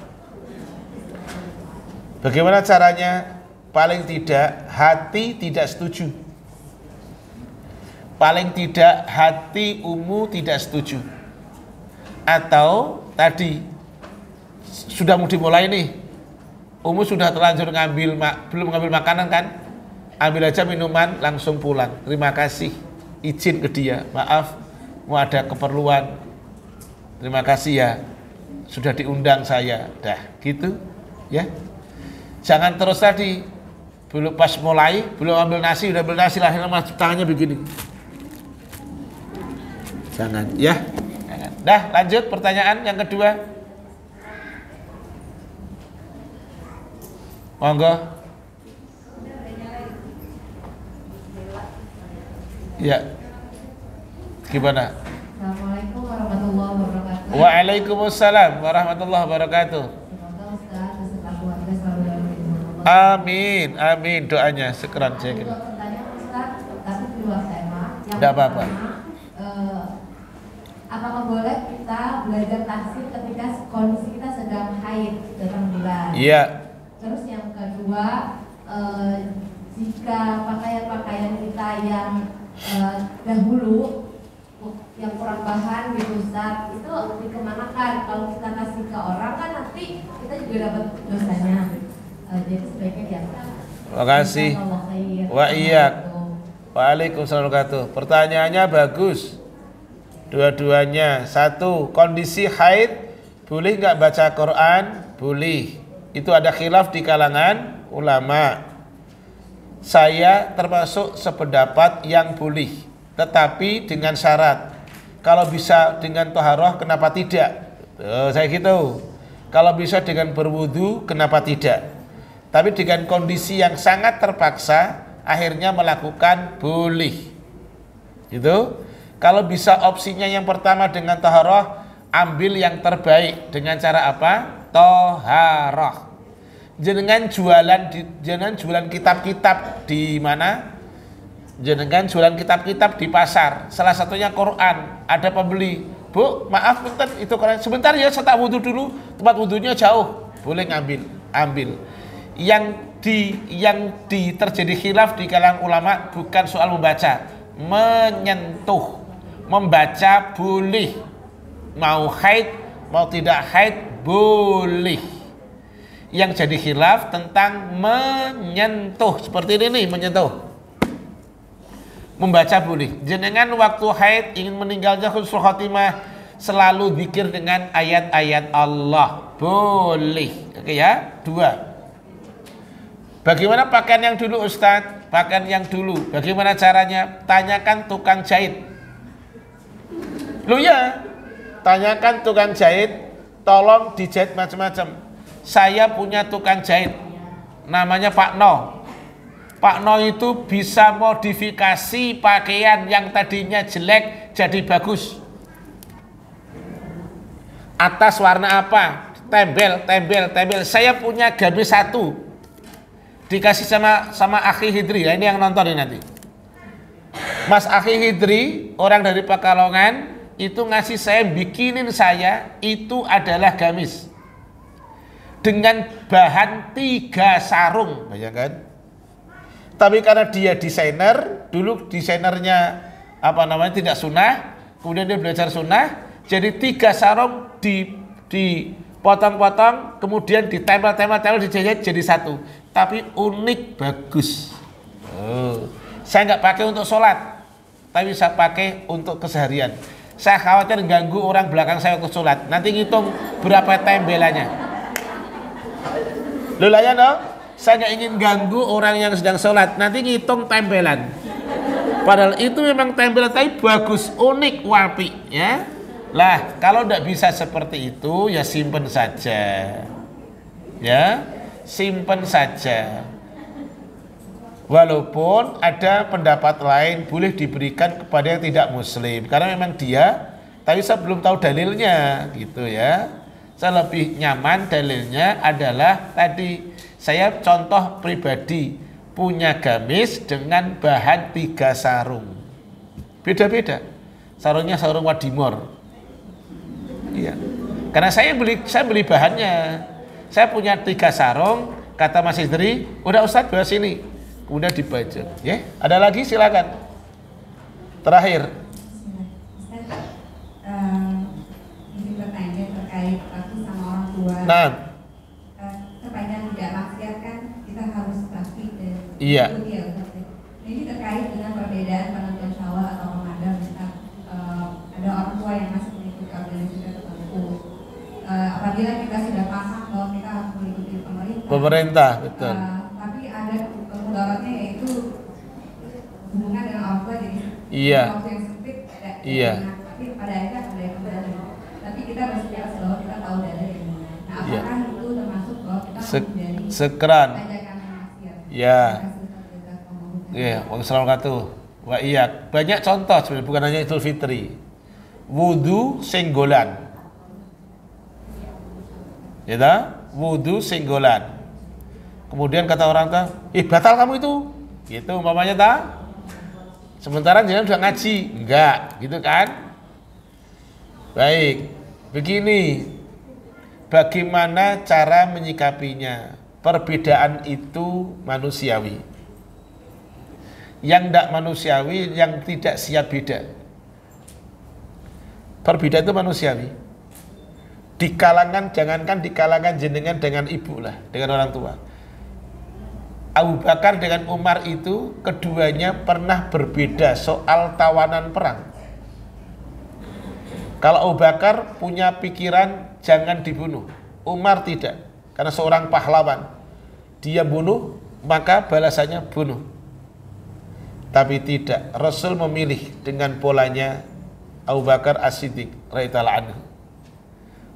Bagaimana caranya? Paling tidak hati tidak setuju. Paling tidak hati umum tidak setuju. Atau tadi sudah mau dimulai nih, umum sudah terlanjur belum ngambil makanan kan, ambil aja minuman langsung pulang. Terima kasih, izin ke dia, maaf mau ada keperluan, terima kasih ya sudah diundang saya, dah gitu ya. Jangan terus tadi belum pas mulai belum ambil nasi udah ambil nasi lah, tangannya begini. Jangan ya. Dah lanjut pertanyaan yang kedua. Monggo. Ya. Gimana? Assalamualaikum warahmatullahi wabarakatuh. Waalaikumsalam warahmatullahi wabarakatuh. Semoga Ustaz beserta keluarga selalu dalam lindungan Allah. Amin, amin doanya. Sekeran saya kira. Pertanyaan Ustaz, tapi di luar tema. Yang Tidak apa-apa. Apakah boleh kita belajar tahsin ketika kondisi kita sedang haid dalam bulan? Iya. Terus yang kedua, jika pakaian-pakaian kita yang dahulu yang kurang bahan gitu Ustaz, itu dikemanakan? Kalau kita kasih ke orang kan nanti kita juga dapat dosanya. Jadi sebaiknya diangkat. Terima kasih. Wa iyyak. Waalaikumsalam warahmatullahi wabarakatuh. Pertanyaannya bagus. Dua-duanya. 1, kondisi haid boleh nggak baca Quran? Boleh. Itu ada khilaf di kalangan ulama. Saya termasuk sependapat yang boleh, tetapi dengan syarat. Kalau bisa dengan toharoh, kenapa tidak? Saya gitu. Kalau bisa dengan berwudu, kenapa tidak? Tapi dengan kondisi yang sangat terpaksa, akhirnya melakukan boleh. Gitu. Kalau bisa opsinya yang pertama dengan toharoh, ambil yang terbaik. Dengan cara apa? Toharoh. Jenengan jualan kitab-kitab di mana? Jenengan jualan kitab-kitab di pasar. Salah satunya Quran. Ada pembeli. Bu, maaf bentar, itu Quran. Sebentar ya, saya tak wudu dulu. Tempat wudunya jauh. Boleh ngambil, ambil. Yang terjadi khilaf di kalangan ulama bukan soal membaca, menyentuh. Membaca boleh, mau haid mau tidak haid boleh. Yang jadi khilaf tentang menyentuh, seperti ini nih, menyentuh. Membaca boleh. Jenengan waktu haid ingin meninggalnya husnul khotimah, selalu zikir dengan ayat-ayat Allah, boleh. Oke ya. 2, bagaimana pakaian yang dulu Ustadz? Pakaian yang dulu bagaimana caranya? Tanyakan tukang jahit. Lu ya, tanyakan tukang jahit, tolong dijahit macam-macam. Saya punya tukang jahit, namanya Pak No. Pak No itu bisa modifikasi pakaian yang tadinya jelek jadi bagus. Atas warna apa? Tembel. Saya punya gamis 1. Dikasih sama Akhi Hidri ya, ini yang nonton ini nanti. Mas Akhi Hidri, orang dari Pekalongan, itu ngasih saya, bikinin saya, itu adalah gamis dengan bahan 3 sarung, bayangkan. Tapi karena dia desainer, dulu desainernya tidak sunnah, kemudian dia belajar sunnah, jadi 3 sarung dipotong-potong, kemudian ditempel dijahit jadi 1, tapi unik, bagus. Saya nggak pakai untuk sholat, tapi saya pakai untuk keseharian. Saya khawatir ganggu orang belakang saya untuk sholat, nanti ngitung berapa tembelannya. Lulanya dong, saya nggak ingin ganggu orang yang sedang sholat, nanti ngitung tembelan. Padahal itu memang tembelan, tapi bagus, unik, wapi, ya. Lah, kalau tidak bisa seperti itu, ya simpen saja, ya, simpen saja. Walaupun ada pendapat lain boleh diberikan kepada yang tidak muslim, karena memang dia, tapi saya belum tahu dalilnya, gitu ya. Saya lebih nyaman dalilnya adalah tadi saya contoh pribadi punya gamis dengan bahan 3 sarung, beda-beda. Sarungnya sarung Wadimor, iya. Karena saya beli bahannya. Saya punya 3 sarung, kata Mas Hidri, udah Ustadz bawa sini. Kemudian dibaca, ya. Ada lagi, silakan. Terakhir. Ini pertanyaan terkait bakti sama orang tua. Nah, sepanjang tidak maksiat kan kita harus bakti dan iya. ikuti ya Ustaz. Ini terkait dengan perbedaan penentuan Syawal atau Ramadan. Misal ada orang tua yang masih mengikuti organisasi tertentu. Apabila kita sudah pasang bahwa kita harus mengikuti pemerintah, betul. Tapi ada mudaratnya yaitu hubungan dengan orang tua, jadi Iya. waktu yang sempit ada Iya. tapi pada akhirnya ada yang kembali. Tapi kita bersedia bahwa kita tahu dari yang mana. Nah, Iya. apakah itu termasuk bahwa kita menghindari Sekeran. ajakan maksiat? Ya. Iya. Wassalamualaikum. Wa iya. Banyak contoh sebenarnya, bukan hanya Idul Fitri. Wudu senggolan. Ya dah? Wudu senggolan. Kemudian kata orang tua, batal kamu itu. Gitu umpamanya tak? Sementara jangan sudah ngaji. Enggak, gitu kan? Baik. Begini. Bagaimana cara menyikapinya? Perbedaan itu manusiawi. Yang tidak manusiawi, yang tidak siap beda. Perbedaan itu manusiawi. Di kalangan, jangankan di kalangan jenengan dengan ibu lah, dengan orang tua. Abu Bakar dengan Umar itu keduanya pernah berbeda soal tawanan perang. Kalau Abu Bakar punya pikiran jangan dibunuh, Umar tidak, karena seorang pahlawan. Dia bunuh, maka balasannya bunuh. Tapi tidak, Rasul memilih dengan polanya Abu Bakar As-Siddiq radhiyallahu anhu.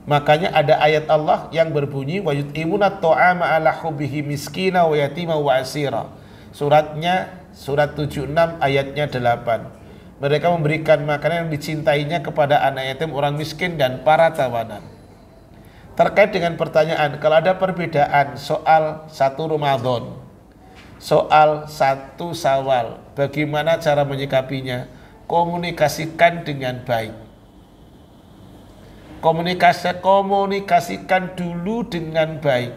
Makanya ada ayat Allah yang berbunyi wa yut'imuna ta'ama ala hubbihi miskina wa yatima wa asira. Suratnya surat 76 ayatnya 8. Mereka memberikan makanan yang dicintainya kepada anak yatim, orang miskin dan para tawanan. Terkait dengan pertanyaan, kalau ada perbedaan soal 1 Ramadan, soal 1 Syawal, bagaimana cara menyikapinya? Komunikasikan dengan baik. Komunikasikan dulu dengan baik.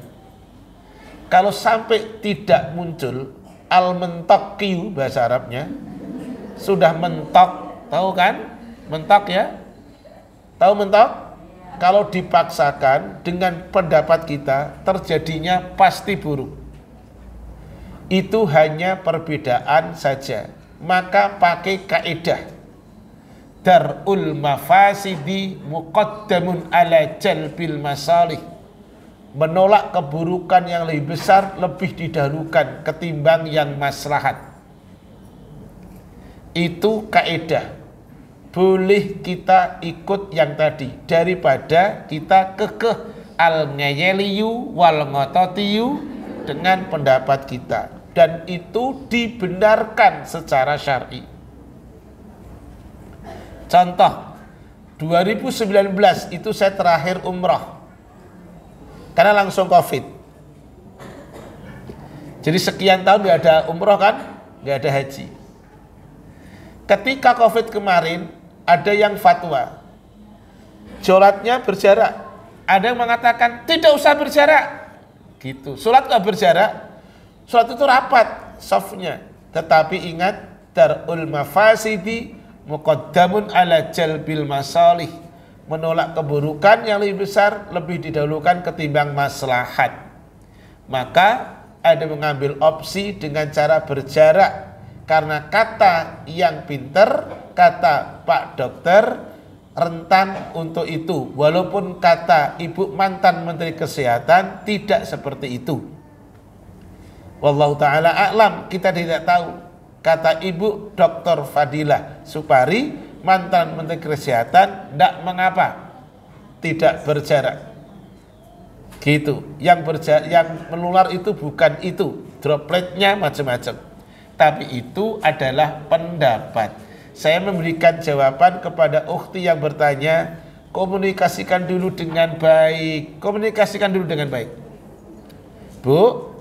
Kalau sampai tidak muncul al-mentok bahasa Arabnya, sudah mentok, tahu kan? Mentok ya? Tahu mentok? Kalau dipaksakan dengan pendapat kita, terjadinya pasti buruk. Itu hanya perbedaan saja. Maka pakai kaidah darul mafasidi muqaddamun ala jalbil masalih. Menolak keburukan yang lebih besar lebih didahulukan ketimbang yang maslahat. Itu kaidah. Boleh kita ikut yang tadi daripada kita kekeh al-ngayeliyu wal ngotatiyu dengan pendapat kita. dan itu dibenarkan secara syar'i. Contoh, 2019 itu saya terakhir umrah karena langsung COVID. Jadi sekian tahun nggak ada umrah kan, nggak ada haji. Ketika COVID kemarin ada yang fatwa, sholatnya berjarak. Ada yang mengatakan tidak usah berjarak, gitu. Sholat nggak berjarak, sholat itu rapat safnya. Tetapi ingat, darul mafasidi muqaddamun ala jalbil masalih. Menolak keburukan yang lebih besar lebih didahulukan ketimbang maslahat. Maka ada mengambil opsi dengan cara berjarak, karena kata yang pinter, kata Pak Dokter, rentan untuk itu, walaupun kata Ibu mantan Menteri Kesehatan tidak seperti itu. Wallahu ta'ala a'lam, kita tidak tahu. Kata Ibu Dr. Fadilah Supari, mantan Menteri Kesehatan, tidak mengapa tidak berjarak. Gitu. Yang menular itu bukan itu, dropletnya macam-macam. Tapi itu adalah pendapat. Saya memberikan jawaban kepada ukhti yang bertanya, komunikasikan dulu dengan baik. Komunikasikan dulu dengan baik. Bu,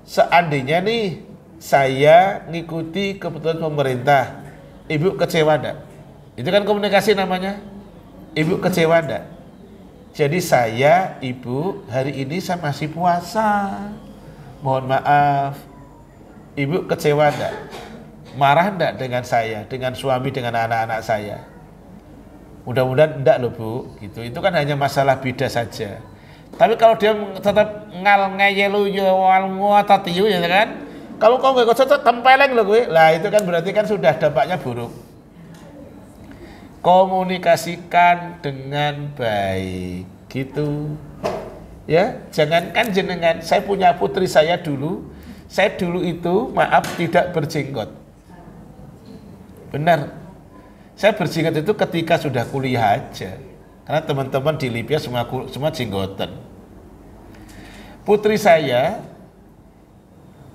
seandainya nih saya ngikuti keputusan pemerintah, Ibu kecewa enggak? Itu kan komunikasi namanya. Ibu kecewa enggak? Jadi saya, Ibu, hari ini saya masih puasa. Mohon maaf. Ibu kecewa enggak? Marah enggak dengan saya, dengan suami, dengan anak-anak saya? Mudah-mudahan enggak loh Bu, gitu. Itu kan hanya masalah beda saja. Tapi kalau dia tetap ngal ngeyelu ya wal ngotatiu ya kan? Kalau kau enggak cocok tempeleng loh gue. Lah itu kan berarti kan sudah dampaknya buruk. Komunikasikan dengan baik, gitu. Ya, jangankan jenengan, saya punya putri saya dulu. Saya dulu itu maaf tidak berjenggot. Benar, saya berjenggot itu ketika sudah kuliah aja, karena teman-teman di Libya semua jenggotan. Putri saya,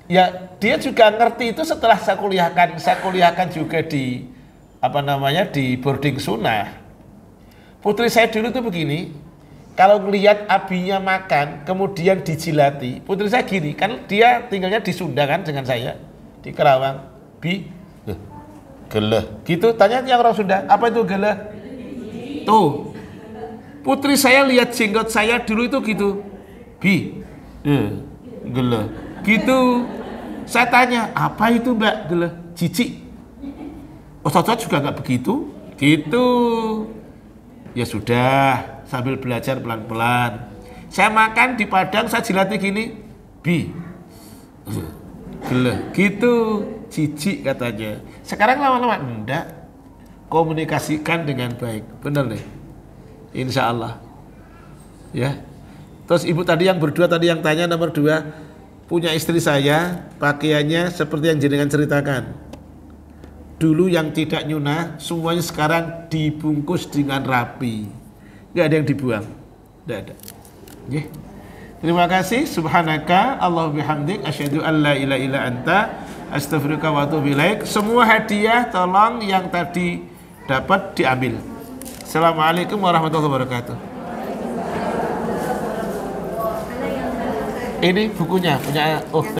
ya dia juga ngerti itu setelah saya kuliahkan juga di di boarding sunnah. Putri saya dulu tuh begini, kalau ngelihat abinya makan kemudian dijilati, putri saya gini, kan dia tinggalnya di Sunda kan dengan saya di Kerawang, geleh, gitu. Tanya yang orang Sunda, apa itu geleh? Tuh, putri saya lihat jenggot saya dulu itu gitu, geleh, gitu. Saya tanya, apa itu Mbak geleh? Jijik. Ustaz juga nggak begitu, gitu. Ya sudah, sambil belajar pelan-pelan. Saya makan di Padang, saya jilati gini, geleh, gitu. Jijik katanya. Sekarang lama-lama enggak, komunikasikan dengan baik, benar nih, insya Allah. Ya. Terus ibu tadi yang berdua tadi yang tanya nomor 2, punya istri saya pakaiannya seperti yang jenengan ceritakan. Dulu yang tidak nyunah semuanya sekarang dibungkus dengan rapi, nggak ada yang dibuang, nggak ada. Yeah. Terima kasih. Subhanaka Allahumma bihamdik asyhadu an la ilaha illa anta astaghfiruka wa atubu ilaik. Semua hadiah tolong yang tadi dapat diambil. Assalamualaikum warahmatullahi wabarakatuh. Ini bukunya punya